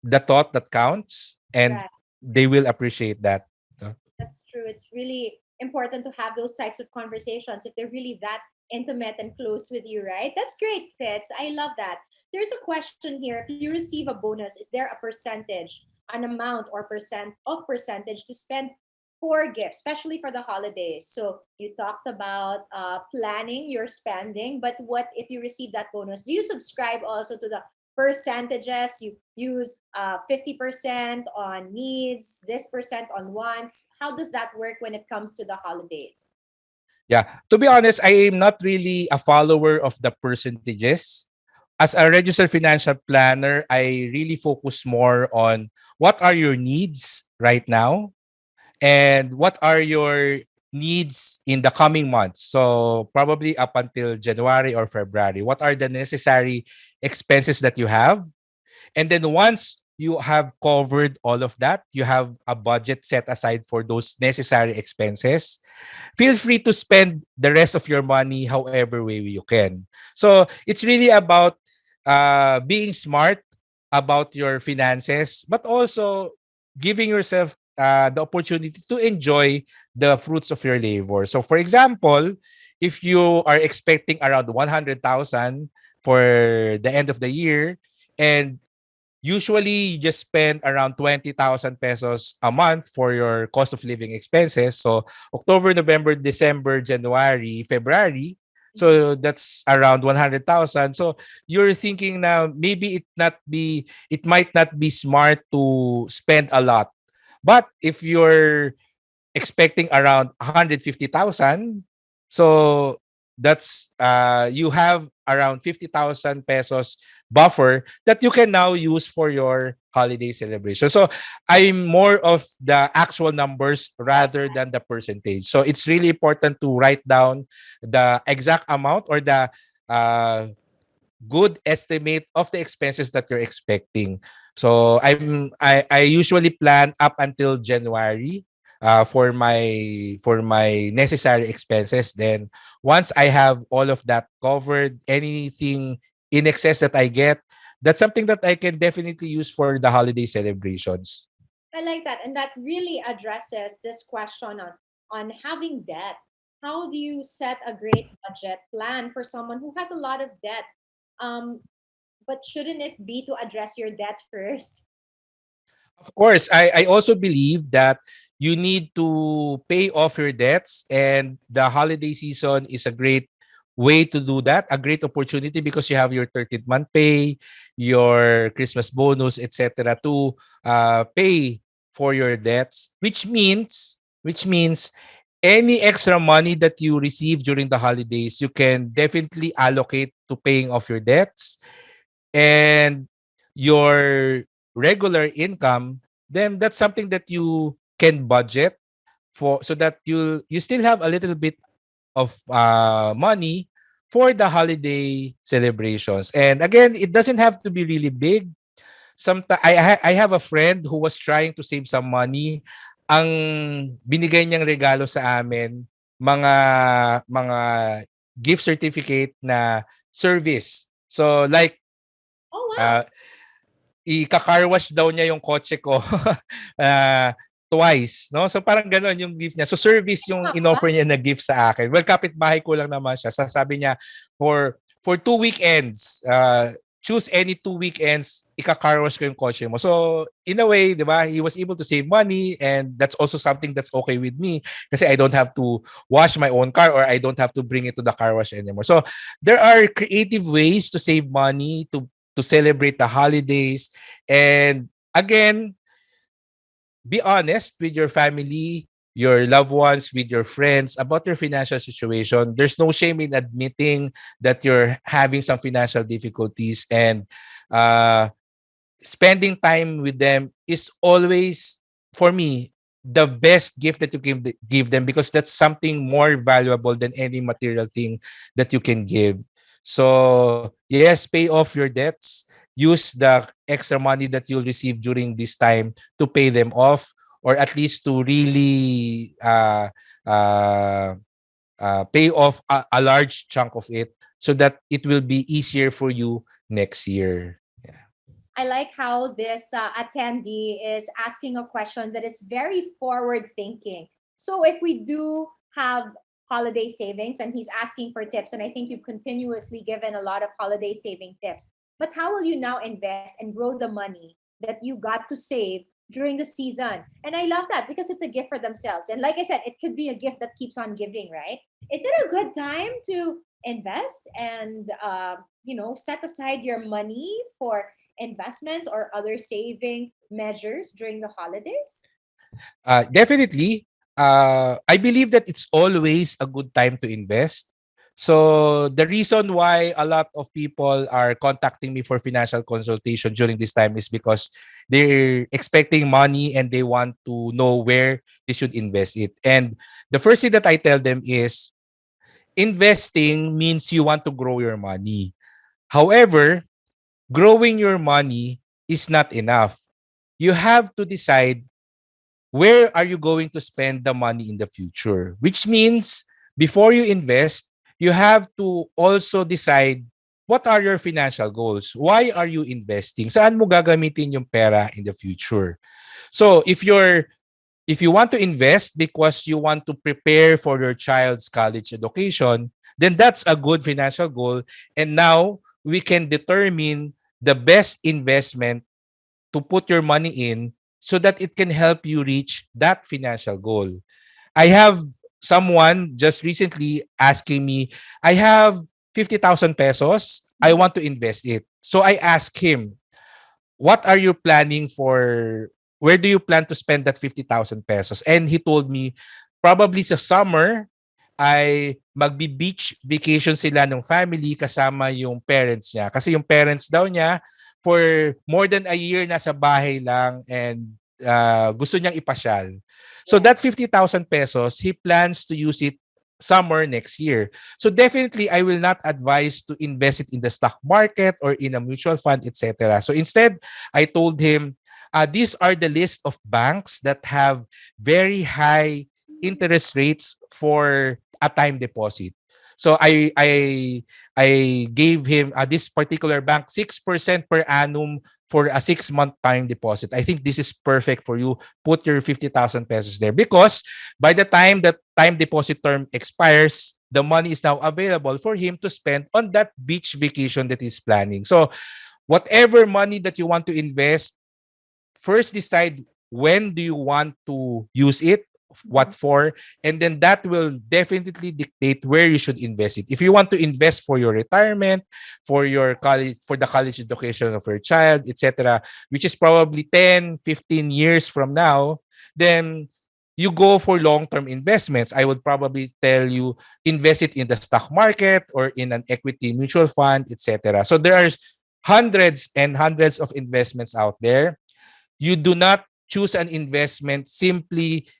the thought that counts, and Right. they will appreciate that. That's true. It's really important to have those types of conversations if they're really that intimate and close with you, right? That's great, Fitz. I love that. There's a question here. If you receive a bonus, is there a percentage, an amount or percentage to spend for gifts, especially for the holidays? So you talked about planning your spending, but what if you receive that bonus? Do you subscribe also to the percentages? You use 50% on needs, this percent on wants. How does that work when it comes to the holidays? Yeah, to be honest, I am not really a follower of the percentages. As a registered financial planner, I really focus more on what are your needs right now and what are your needs in the coming months. So probably up until January or February, what are the necessary expenses that you have? And then once you have covered all of that, you have a budget set aside for those necessary expenses. Feel free to spend the rest of your money however way you can. So it's really about being smart about your finances, but also giving yourself the opportunity to enjoy the fruits of your labor. So, for example, if you are expecting around 100,000 for the end of the year, and usually you just spend around 20,000 pesos a month for your cost of living expenses. So October, November, December, January, February. Mhm. So that's around 100,000. So you're thinking now maybe it might not be smart to spend a lot. But if you're expecting around 150,000. So that's you have around 50,000 pesos buffer that you can now use for your holiday celebration. So I'm more of the actual numbers rather than the percentage. So it's really important to write down the exact amount or the uh, good estimate of the expenses that you're expecting. So I usually plan up until January for my necessary expenses. Then once I have all of that covered, anything in excess that I get, that's something that I can definitely use for the holiday celebrations. I like that. And that really addresses this question on having debt. How do you set a great budget plan for someone who has a lot of debt? Um, but shouldn't it be to address your debt first? Of course, I also believe that you need to pay off your debts, and the holiday season is a great way to do that, a great opportunity because you have your 13th month pay, your Christmas bonus, etc. to pay for your debts, which means any extra money that you receive during the holidays, you can definitely allocate to paying off your debts and your regular income, then that's something that you can budget for so that you still have a little bit of money for the holiday celebrations. And again, it doesn't have to be really big. Sometimes I have a friend who was trying to save some money. Ang binigay niyang regalo sa amin mga gift certificate na service. So like Oh, wow. uh, ika-car wash daw niya yung kotse ko ah, twice, no? So parang gano'n yung gift niya. So service yung inoffer niya na gift sa akin. Well, kapitbahay ko lang naman siya. Sabi niya for 2 weekends, choose any 2 weekends, ika-car wash ko yung kotse mo. So in a way, 'di ba? He was able to save money, and that's also something that's okay with me kasi I don't have to wash my own car or I don't have to bring it to the car wash anymore. So there are creative ways to save money to celebrate the holidays. And again, be honest with your family, your loved ones, with your friends about your financial situation. There's no shame in admitting that you're having some financial difficulties, and uh, spending time with them is always, for me, the best gift that you can give them because that's something more valuable than any material thing that you can give. So, yes, pay off your debts. Use the extra money that you'll receive during this time to pay them off, or at least to really uh, pay off a large chunk of it so that it will be easier for you next year. Yeah. I like how this attendee is asking a question that is very forward thinking. So, if we do have holiday savings, and he's asking for tips, and I think you've continuously given a lot of holiday saving tips, but how will you now invest and grow the money that you got to save during the season? And I love that because it's a gift for themselves. And like I said, it could be a gift that keeps on giving, right? Is it a good time to invest and set aside your money for investments or other saving measures during the holidays? Definitely, I believe that it's always a good time to invest. So the reason why a lot of people are contacting me for financial consultation during this time is because they're expecting money and they want to know where they should invest it. And the first thing that I tell them is investing means you want to grow your money. However, growing your money is not enough. You have to decide where are you going to spend the money in the future, which means before you invest, you have to also decide what are your financial goals. Why are you investing? Saan mo gagamitin yung pera in the future? So if you want to invest because you want to prepare for your child's college education, then that's a good financial goal. And now we can determine the best investment to put your money in so that it can help you reach that financial goal. I have someone just recently asking me, I have 50,000 pesos. I Mhm. want to invest it. So I asked him, what are you planning for? where do you plan to spend that 50,000 pesos? And he told me, probably sa summer, ay magbi-beach vacation sila ng family kasama yung parents niya. Kasi yung parents daw niya, for more than a year, nasa bahay lang and gusto niyang ipasyal. So Yes. that 50,000 pesos, he plans to use it summer next year. So definitely, I will not advise to invest it in the stock market or in a mutual fund, etc. So instead, I told him, these are the list of banks that have very high interest rates for a time deposit. So I gave him this particular bank 6% per annum for a 6-month time deposit. I think this is perfect for you. Put your 50,000 pesos there because by the time that time deposit term expires, the money is now available for him to spend on that beach vacation that he's planning. So whatever money that you want to invest, first decide when do you want to use it, what Mhm. for, and then that will definitely dictate where you should invest it. If you want to invest for your retirement, for your college, for the college education of your child, etc., which is probably 10, 15 years from now, then you go for long-term investments. I would probably tell you invest it in the stock market or in an equity mutual fund, etc. So there are hundreds and hundreds of investments out there. You do not choose an investment simply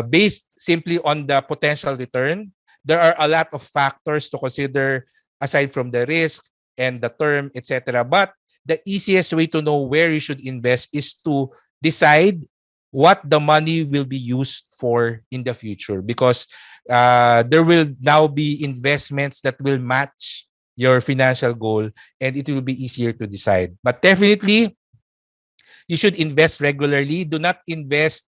based simply on the potential return. There are a lot of factors to consider aside from the risk and the term, etc. But the easiest way to know where you should invest is to decide what the money will be used for in the future because there will now be investments that will match your financial goal and it will be easier to decide. But definitely, you should invest regularly. Do not invest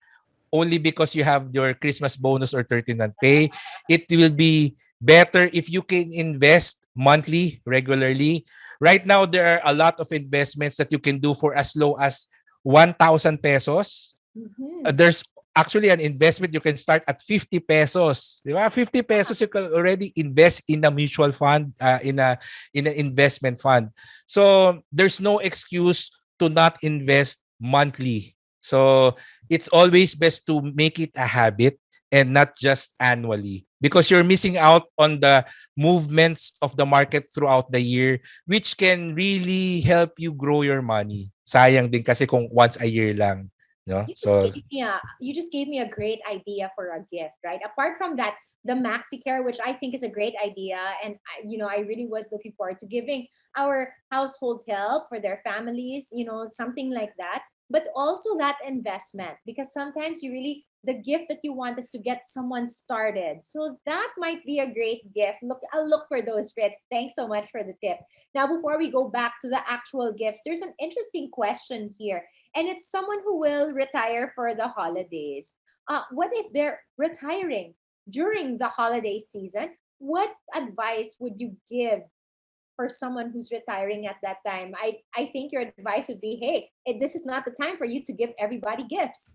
only because you have your Christmas bonus or 13th pay. It will be better if you can invest monthly, regularly. Right now, there are a lot of investments that you can do for as low as 1,000 pesos. Mhm. There's actually an investment you can start at 50 pesos. Di ba? 50 pesos you can already invest in a mutual fund, in an investment fund. So there's no excuse to not invest monthly. So it's always best to make it a habit and not just annually because you're missing out on the movements of the market throughout the year which can really help you grow your money. Sayang din kasi kung once a year lang. No? So You just gave me a great idea for a gift, right? Apart from that, the maxi care, which I think is a great idea, and I really was looking forward to giving our household help for their families, something like that. But also that investment, because sometimes you really the gift that you want is to get someone started. So that might be a great gift. Look, I'll look for those, Fritz. Thanks so much for the tip. Now, before we go back to the actual gifts, there's an interesting question here, and it's someone who will retire for the holidays. What if they're retiring during the holiday season? What advice would you give for someone who's retiring at that time? I think your advice would be, hey, this is not the time for you to give everybody gifts.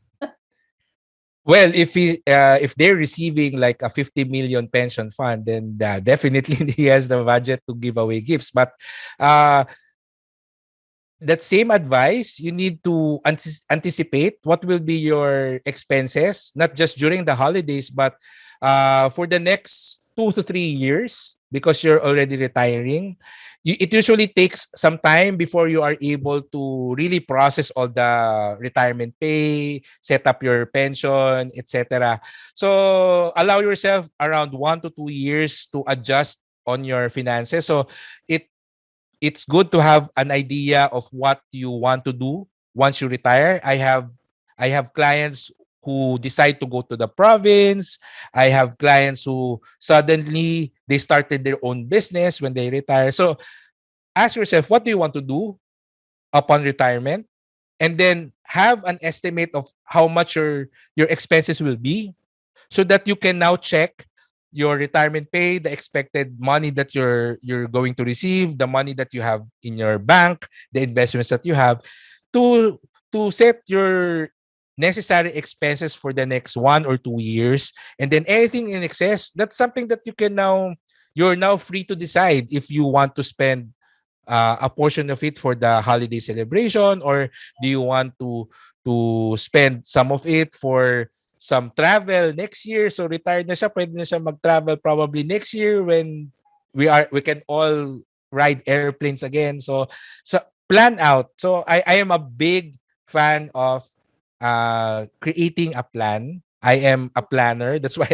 well, if they're receiving like a 50 million pension fund, then definitely he has the budget to give away gifts. But uh, that same advice, you need to anticipate what will be your expenses, not just during the holidays, but for the next 2 to 3 years, because you're already retiring. It usually takes some time before you are able to really process all the retirement pay, set up your pension, etc. So allow yourself around 1 to 2 years to adjust on your finances. So it it's good to have an idea of what you want to do once you retire. I have clients who decide to go to the province. I have clients who suddenly they started their own business when they retire. So ask yourself, what do you want to do upon retirement? And then have an estimate of how much your expenses will be so that you can now check your retirement pay, the expected money that you're going to receive, the money that you have in your bank, the investments that you have, to set your necessary expenses for the next 1 or 2 years, and then anything in excess, that's something that you're now free to decide if you want to spend a portion of it for the holiday celebration, or do you want to spend some of it for some travel next year? So retired na siya, pwede na siya mag-travel probably next year when we can all ride airplanes again. So plan out. So I am a big fan of creating a plan. I am a planner. That's why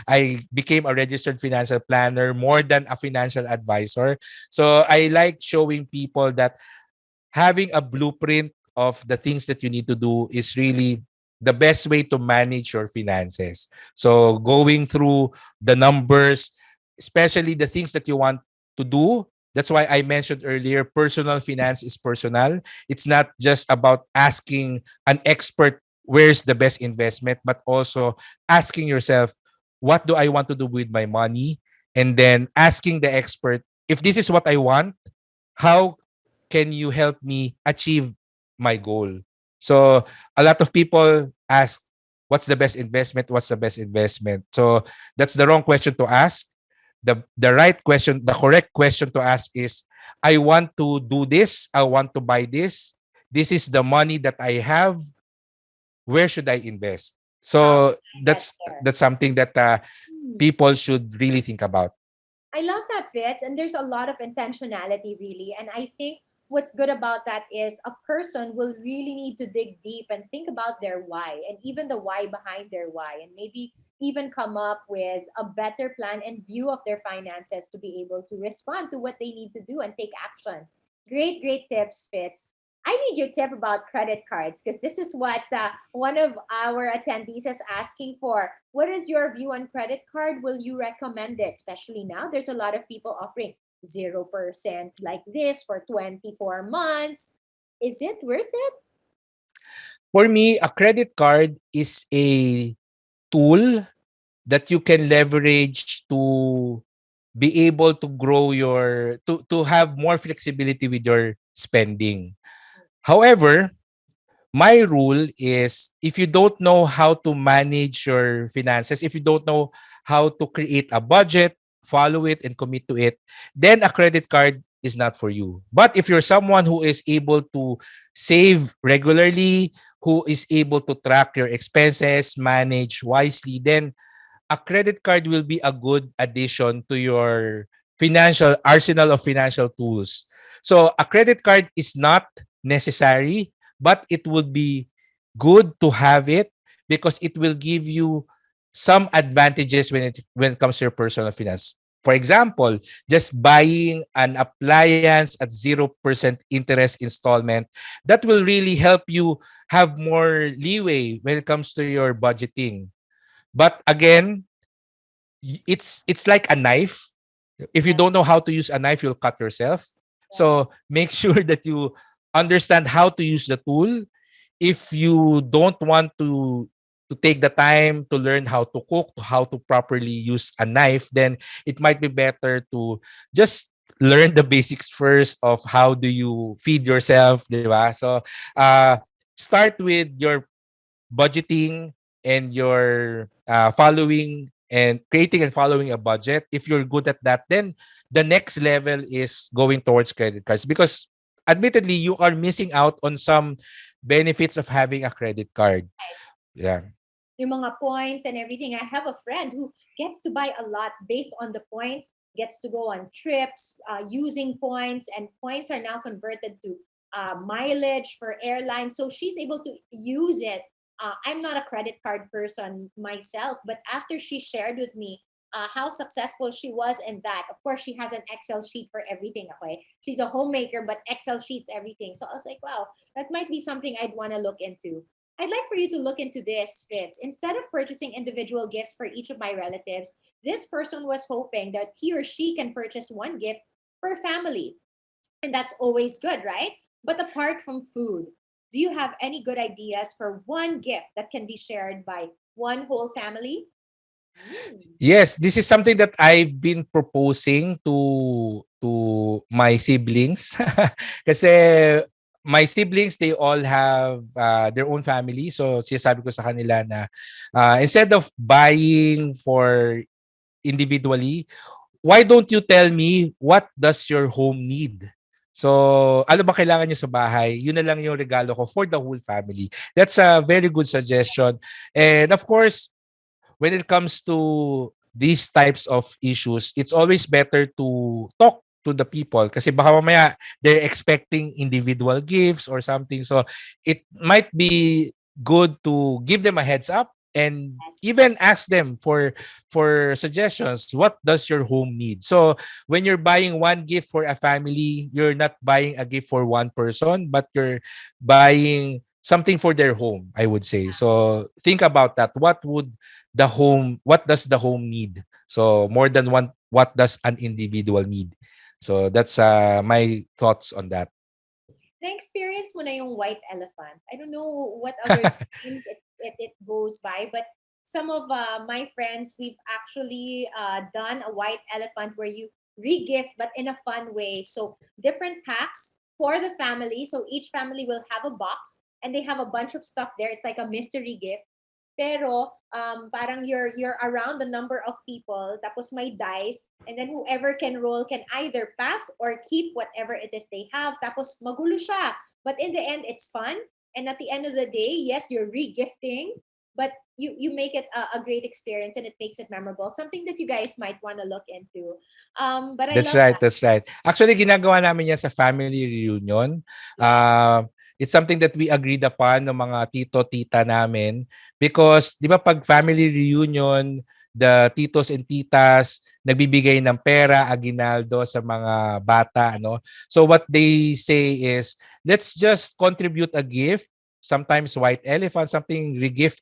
I became a registered financial planner more than a financial advisor. So I like showing people that having a blueprint of the things that you need to do is really the best way to manage your finances. So going through the numbers, especially the things that you want to do. That's why I mentioned earlier, personal finance is personal. It's not just about asking an expert where's the best investment, but also asking yourself, what do I want to do with my money? And then asking the expert, if this is what I want, how can you help me achieve my goal? So a lot of people ask, what's the best investment? What's the best investment? So that's the wrong question to ask. The right question, the correct question to ask is, I want to do this. I want to buy this. This is the money that I have. Where should I invest? How So did I get that's there? that's something that Hmm. people should really think about. I love that, Fitz. And there's a lot of intentionality, really. And I think what's good about that is a person will really need to dig deep and think about their why and even the why behind their why, and maybe even come up with a better plan and view of their finances to be able to respond to what they need to do and take action. Great, great tips, Fitz. I need your tip about credit cards because this is what one of our attendees is asking for. What is your view on credit card? Will you recommend it? Especially now, there's a lot of people offering 0% like this for 24 months. Is it worth it? For me, a credit card is a tool that you can leverage to be able to grow to have more flexibility with your spending. However, my rule is, if you don't know how to manage your finances, if you don't know how to create a budget, follow it and commit to it, then a credit card is not for you. But if you're someone who is able to save regularly, who is able to track your expenses, manage wisely, then a credit card will be a good addition to your financial arsenal of financial tools. So a credit card is not necessary, but it would be good to have it because it will give you some advantages when it comes to your personal finance. For example, just buying an appliance at 0% interest installment, that will really help you have more leeway when it comes to your budgeting. But again, it's like a knife. If you Yeah, don't know how to use a knife, you'll cut yourself. right. So make sure that you understand how to use the tool. If you don't want to take the time to learn how to cook, how to properly use a knife, then it might be better to just learn the basics first of how do you feed yourself, di ba? So start with your budgeting and your following and creating and following a budget. If you're good at that, then the next level is going towards credit cards, because admittedly you are missing out on some benefits of having a credit card. Yeah. Yung mga points and everything. I have a friend who gets to buy a lot based on the points, gets to go on trips using points, and points are now converted to mileage for airlines. So she's able to use it. I'm not a credit card person myself, but after she shared with me how successful she was in that, of course, she has an Excel sheet for everything. Okay. She's a homemaker, but Excel sheets everything. So I was like, wow, that might be something I'd want to look into. I'd like for you to look into this, Fitz. Instead of purchasing individual gifts for each of my relatives, this person was hoping that he or she can purchase one gift per family. And that's always good, right? But apart from food, do you have any good ideas for one gift that can be shared by one whole family? Mm, Yes, this is something that I've been proposing to my siblings. Kasi my siblings, they all have their own family. So sinasabi ko sa kanila na instead of buying for individually, why don't you tell me what does your home need? So, ano ba kailangan niyo sa bahay? Yun na lang yung regalo ko for the whole family. That's a very good suggestion. And of course, when it comes to these types of issues, it's always better to talk to the people kasi baka mamaya they're expecting individual gifts or something. So it might be good to give them a heads up and Yes. even ask them for suggestions. What does your home need? So when you're buying one gift for a family, you're not buying a gift for one person, but you're buying something for their home, I would say. So think about that. What does the home need? So more than one, what does an individual need? So that's my thoughts on that. Na-experience mo na yung white elephant. I don't know what other names it goes by, but some of my friends, we've actually done a white elephant where you re-gift, but in a fun way. So different packs for the family. So each family will have a box and they have a bunch of stuff there. It's like a mystery gift. Pero parang you're around the number of people, tapos may dice, and then whoever can roll can either pass or keep whatever it is they have. Tapos magulo siya. But in the end, it's fun. And at the end of the day, yes, you're re-gifting, but you make it a great experience and it makes it memorable. Something that you guys might want to look into. But I That's love right, that. that's right. Actually, ginagawa namin yan sa family reunion. Yeah. It's something that we agreed upon ng mga tito, tita namin because 'di ba pag family reunion, the titos and titas nagbibigay ng pera, aginaldo sa mga bata, ano. So what they say is, let's just contribute a gift, sometimes white elephant, something regift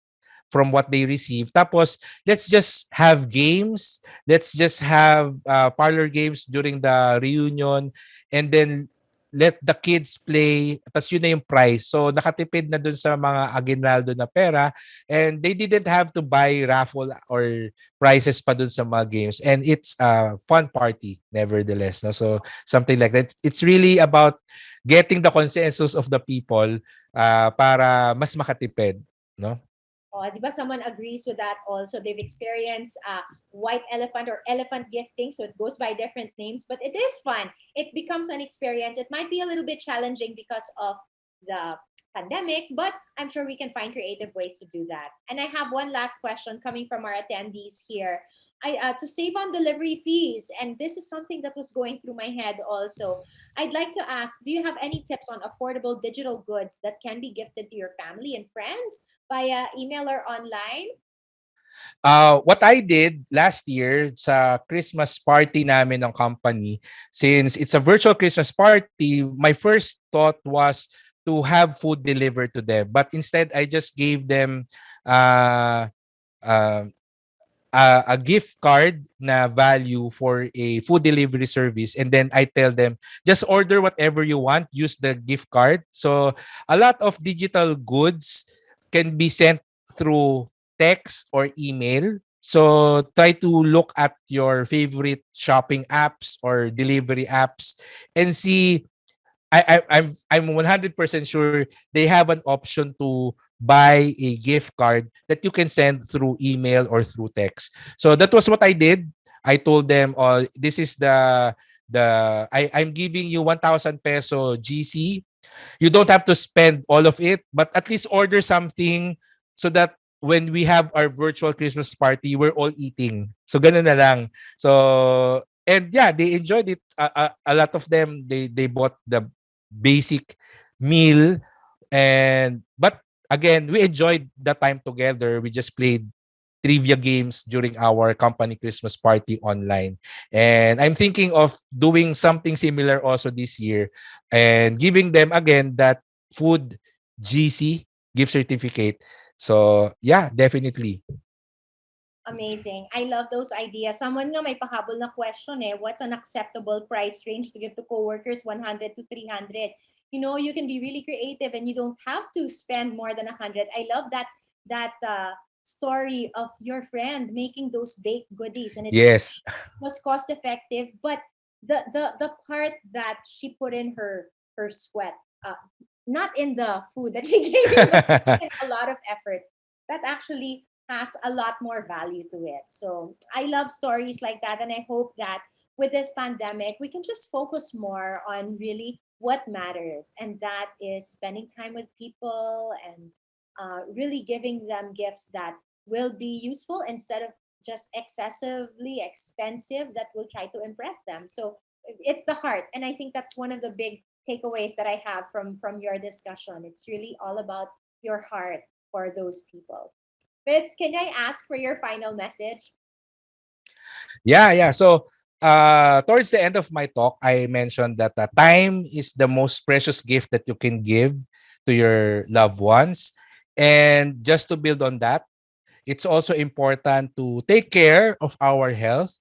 from what they receive. Tapos, let's just have games. Let's just have parlor games during the reunion. And then, let the kids play. Tapos yun na yung prize. So, nakatipid na dun sa mga aguinaldo na pera. And they didn't have to buy raffle or prizes pa dun sa mga games. And it's a fun party, nevertheless. No? So, something like that. It's really about getting the consensus of the people para mas makatipid. No? Oh, di ba someone agrees with that also? They've experienced white elephant or elephant gifting, so it goes by different names, but it is fun. It becomes an experience. It might be a little bit challenging because of the pandemic, but I'm sure we can find creative ways to do that. And I have one last question coming from our attendees here. To save on delivery fees, and this is something that was going through my head also. I'd like to ask, do you have any tips on affordable digital goods that can be gifted to your family and friends via email or online? What I did last year sa Christmas party namin ng company, since it's a virtual Christmas party, my first thought was to have food delivered to them. But instead, I just gave them uh, uh, a gift card na value for a food delivery service, and then I tell them just order whatever you want, use the gift card. So a lot of digital goods can be sent through text or email. So try to look at your favorite shopping apps or delivery apps and see. I'm 100% sure they have an option to buy a gift card that you can send through email or through text. So that was what I did. I told them, "Oh, this is I'm giving you 1,000 peso GC. You don't have to spend all of it, but at least order something so that when we have our virtual Christmas party, we're all eating." So ganun na lang. So and yeah, they enjoyed it. A lot of them they bought the basic meal, and but again, we enjoyed the time together. We just played trivia games during our company Christmas party online. And I'm thinking of doing something similar also this year and giving them again that food GC gift certificate. So, yeah, definitely. Amazing. I love those ideas. Someone nga may pahabol na question eh, what's an acceptable price range to give to coworkers, 100 to 300? You know, you can be really creative and you don't have to spend more than 100. I love that story of your friend making those baked goodies, and it Yes. was cost effective, but the part that she put in her sweat, not in the food that she gave you, but in a lot of effort, that actually has a lot more value to it. So I love stories like that. And I hope that with this pandemic, we can just focus more on really what matters. And that is spending time with people and really giving them gifts that will be useful instead of just excessively expensive that will try to impress them. So it's the heart. And I think that's one of the big takeaways that I have from your discussion. It's really all about your heart for those people. Fitz, can I ask for your final message? Yeah. So, towards the end of my talk, I mentioned that time is the most precious gift that you can give to your loved ones. And just to build on that, it's also important to take care of our health,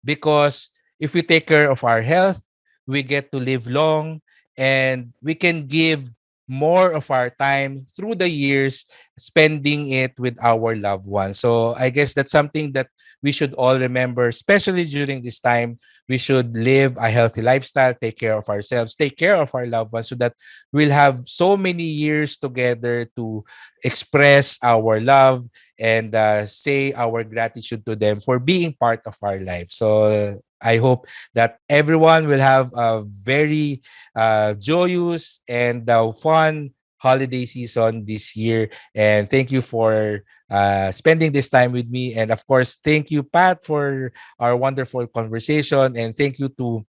because if we take care of our health, we get to live long, and we can give more of our time through the years spending it with our loved ones. So I guess that's something that we should all remember, especially during this time. We should live a healthy lifestyle, take care of ourselves, take care of our loved ones, so that we'll have so many years together to express our love and say our gratitude to them for being part of our life. So I hope that everyone will have a very joyous and fun holiday season this year. And thank you for spending this time with me. And of course, thank you, Pat, for our wonderful conversation. And thank you to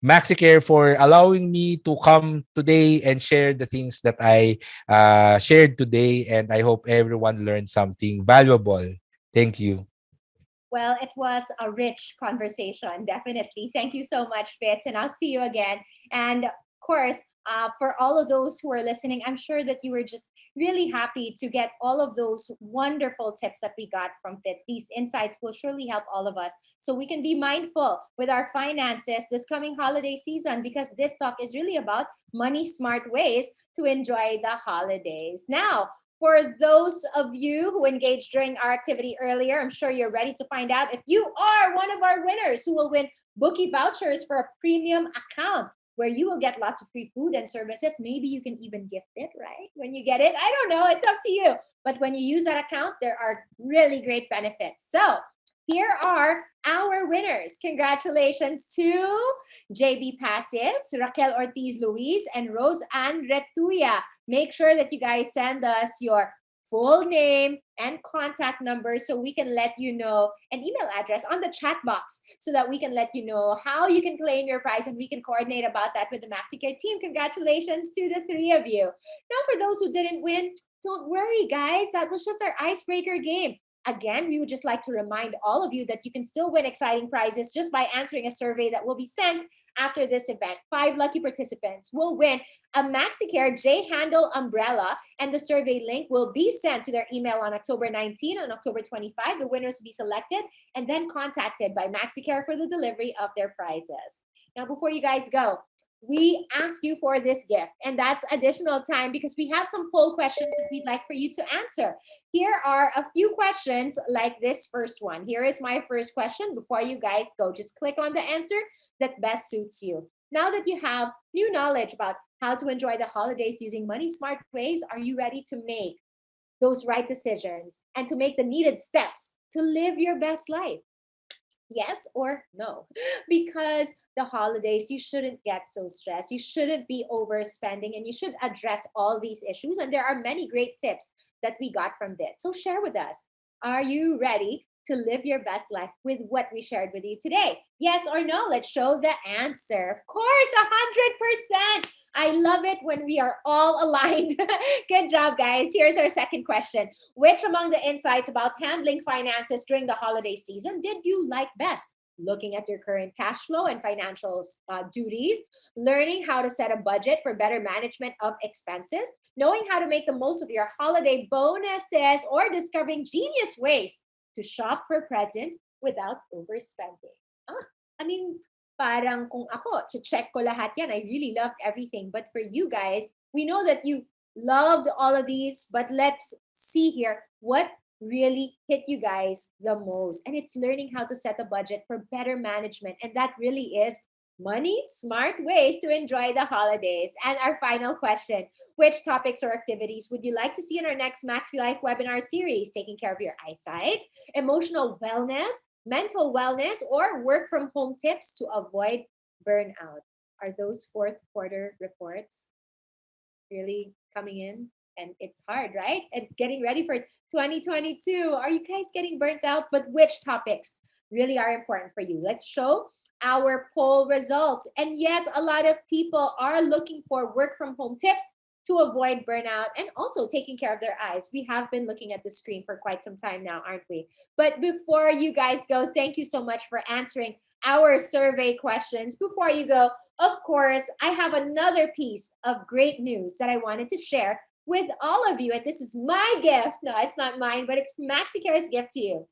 MaxiCare for allowing me to come today and share the things that I shared today. And I hope everyone learned something valuable. Thank you. Well, it was a rich conversation, definitely. Thank you so much, Fitz, and I'll see you again. And of course, for all of those who are listening, I'm sure that you were just really happy to get all of those wonderful tips that we got from Fitz. These insights will surely help all of us so we can be mindful with our finances this coming holiday season, because this talk is really about money smart ways to enjoy the holidays. Now, for those of you who engaged during our activity earlier, I'm sure you're ready to find out if you are one of our winners who will win bookie vouchers for a premium account where you will get lots of free food and services. Maybe you can even gift it, right? When you get it. I don't know. It's up to you. But when you use that account, there are really great benefits. So here are our winners. Congratulations to JB Pasis, Raquel Ortiz Luis, and Rose Ann Retuya. Make sure that you guys send us your full name and contact number so we can let you know, an email address on the chat box so that we can let you know how you can claim your prize, and we can coordinate about that with the MaxiCare team. Congratulations to the three of you. Now, for those who didn't win, don't worry, guys. That was just our icebreaker game. Again, we would just like to remind all of you that you can still win exciting prizes just by answering a survey that will be sent after this event. 5 lucky participants will win a MaxiCare J Handle umbrella, and the survey link will be sent to their email on October 19 and October 25. The winners will be selected and then contacted by MaxiCare for the delivery of their prizes. Now, before you guys go, we ask you for this gift, and that's additional time because we have some poll questions that we'd like for you to answer. Here are a few questions like this first one. Here is my first question. Before you guys go, just click on the answer that best suits you. Now that you have new knowledge about how to enjoy the holidays using money smart ways, are you ready to make those right decisions and to make the needed steps to live your best life? Yes or no? Because the holidays, you shouldn't get so stressed. You shouldn't be overspending, and you should address all these issues. And there are many great tips that we got from this. So share with us. Are you ready to live your best life with what we shared with you today? Yes or no? Let's show the answer. Of course, 100%. I love it when we are all aligned. Good job, guys. Here's our second question. Which among the insights about handling finances during the holiday season did you like best? Looking at your current cash flow and financial duties, learning how to set a budget for better management of expenses, knowing how to make the most of your holiday bonuses, or discovering genius ways to shop for presents without overspending. Ah, I mean, parang kung ako, check ko lahat yan. I really loved everything. But for you guys, we know that you loved all of these, but let's see here what really hit you guys the most. And it's learning how to set a budget for better management. And that really is Money, smart ways to enjoy the holidays. And our final question: which topics or activities would you like to see in our next Maxi Life webinar series? Taking care of your eyesight, emotional wellness, mental wellness, or work from home tips to avoid burnout? Are those fourth quarter reports really coming in? And it's hard, right? And getting ready for 2022. Are you guys getting burnt out? But which topics really are important for you? Let's show our poll results. And yes, a lot of people are looking for work from home tips to avoid burnout and also taking care of their eyes. We have been looking at the screen for quite some time now, aren't we? But before you guys go, thank you so much for answering our survey questions. Before you go, of course, I have another piece of great news that I wanted to share with all of you. And this is my gift. No, it's not mine, but it's MaxiCare's gift to you.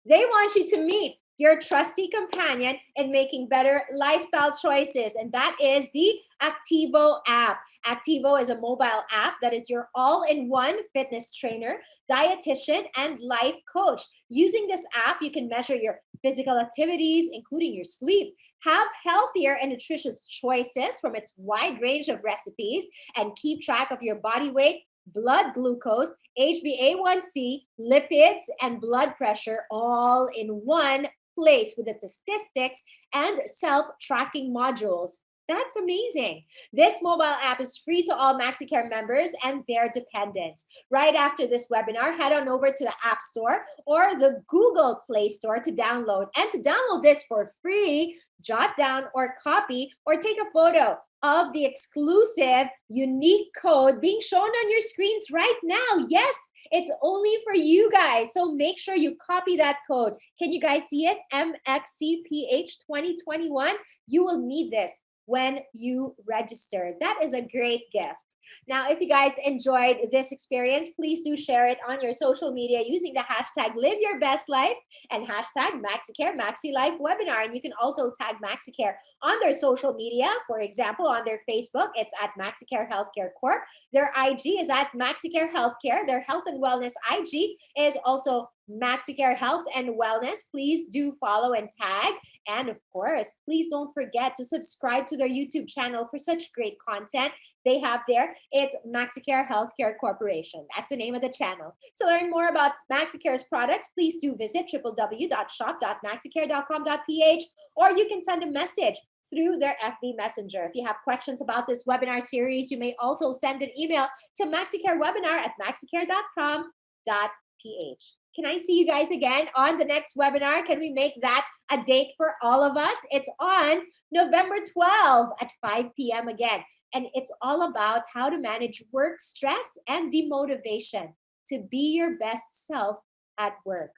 They want you to meet your trusty companion in making better lifestyle choices, and that is the Activo app. Activo is a mobile app that is your all in one fitness trainer, dietitian, and life coach. Using this app, you can measure your physical activities, including your sleep, have healthier and nutritious choices from its wide range of recipes, and keep track of your body weight, blood glucose, HbA1c, lipids, and blood pressure all in one place with the statistics and self tracking modules. That's amazing. This mobile app is free to all MaxiCare members and their dependents. Right after this webinar, head on over to the App Store or the Google Play Store to download. And to download this for free, jot down or copy or take a photo of the exclusive unique code being shown on your screens right now. Yes, it's only for you guys. So make sure you copy that code. Can you guys see it? MXCPH 2021. You will need this when you register. That is a great gift. Now, if you guys enjoyed this experience, please do share it on your social media using the hashtag Live Your Best Life and hashtag MaxiCare Maxi Life Webinar. And you can also tag MaxiCare on their social media. For example, on their Facebook, it's at MaxiCare Healthcare Corp. Their IG is at MaxiCare Healthcare. Their health and wellness IG is also MaxiCare Health and Wellness. Please do follow and tag. And of course, please don't forget to subscribe to their YouTube channel for such great content they have there. It's MaxiCare Healthcare Corporation. That's the name of the channel. To learn more about MaxiCare's products, please do visit www.shop.maxicare.com.ph, or you can send a message through their FB Messenger. If you have questions about this webinar series, you may also send an email to maxicare.webinar@maxicare.com.ph. Can I see you guys again on the next webinar? Can we make that a date for all of us? It's on November 12th at 5 p.m. again. And it's all about how to manage work stress and demotivation to be your best self at work.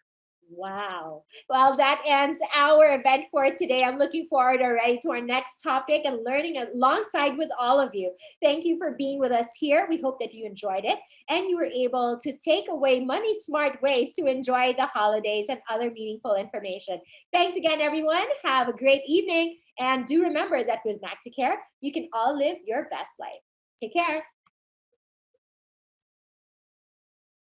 Wow. Well, that ends our event for today. I'm looking forward already to our next topic and learning alongside with all of you. Thank you for being with us here. We hope that you enjoyed it and you were able to take away money smart ways to enjoy the holidays and other meaningful information. Thanks again, everyone. Have a great evening. And do remember that with MaxiCare, you can all live your best life. Take care.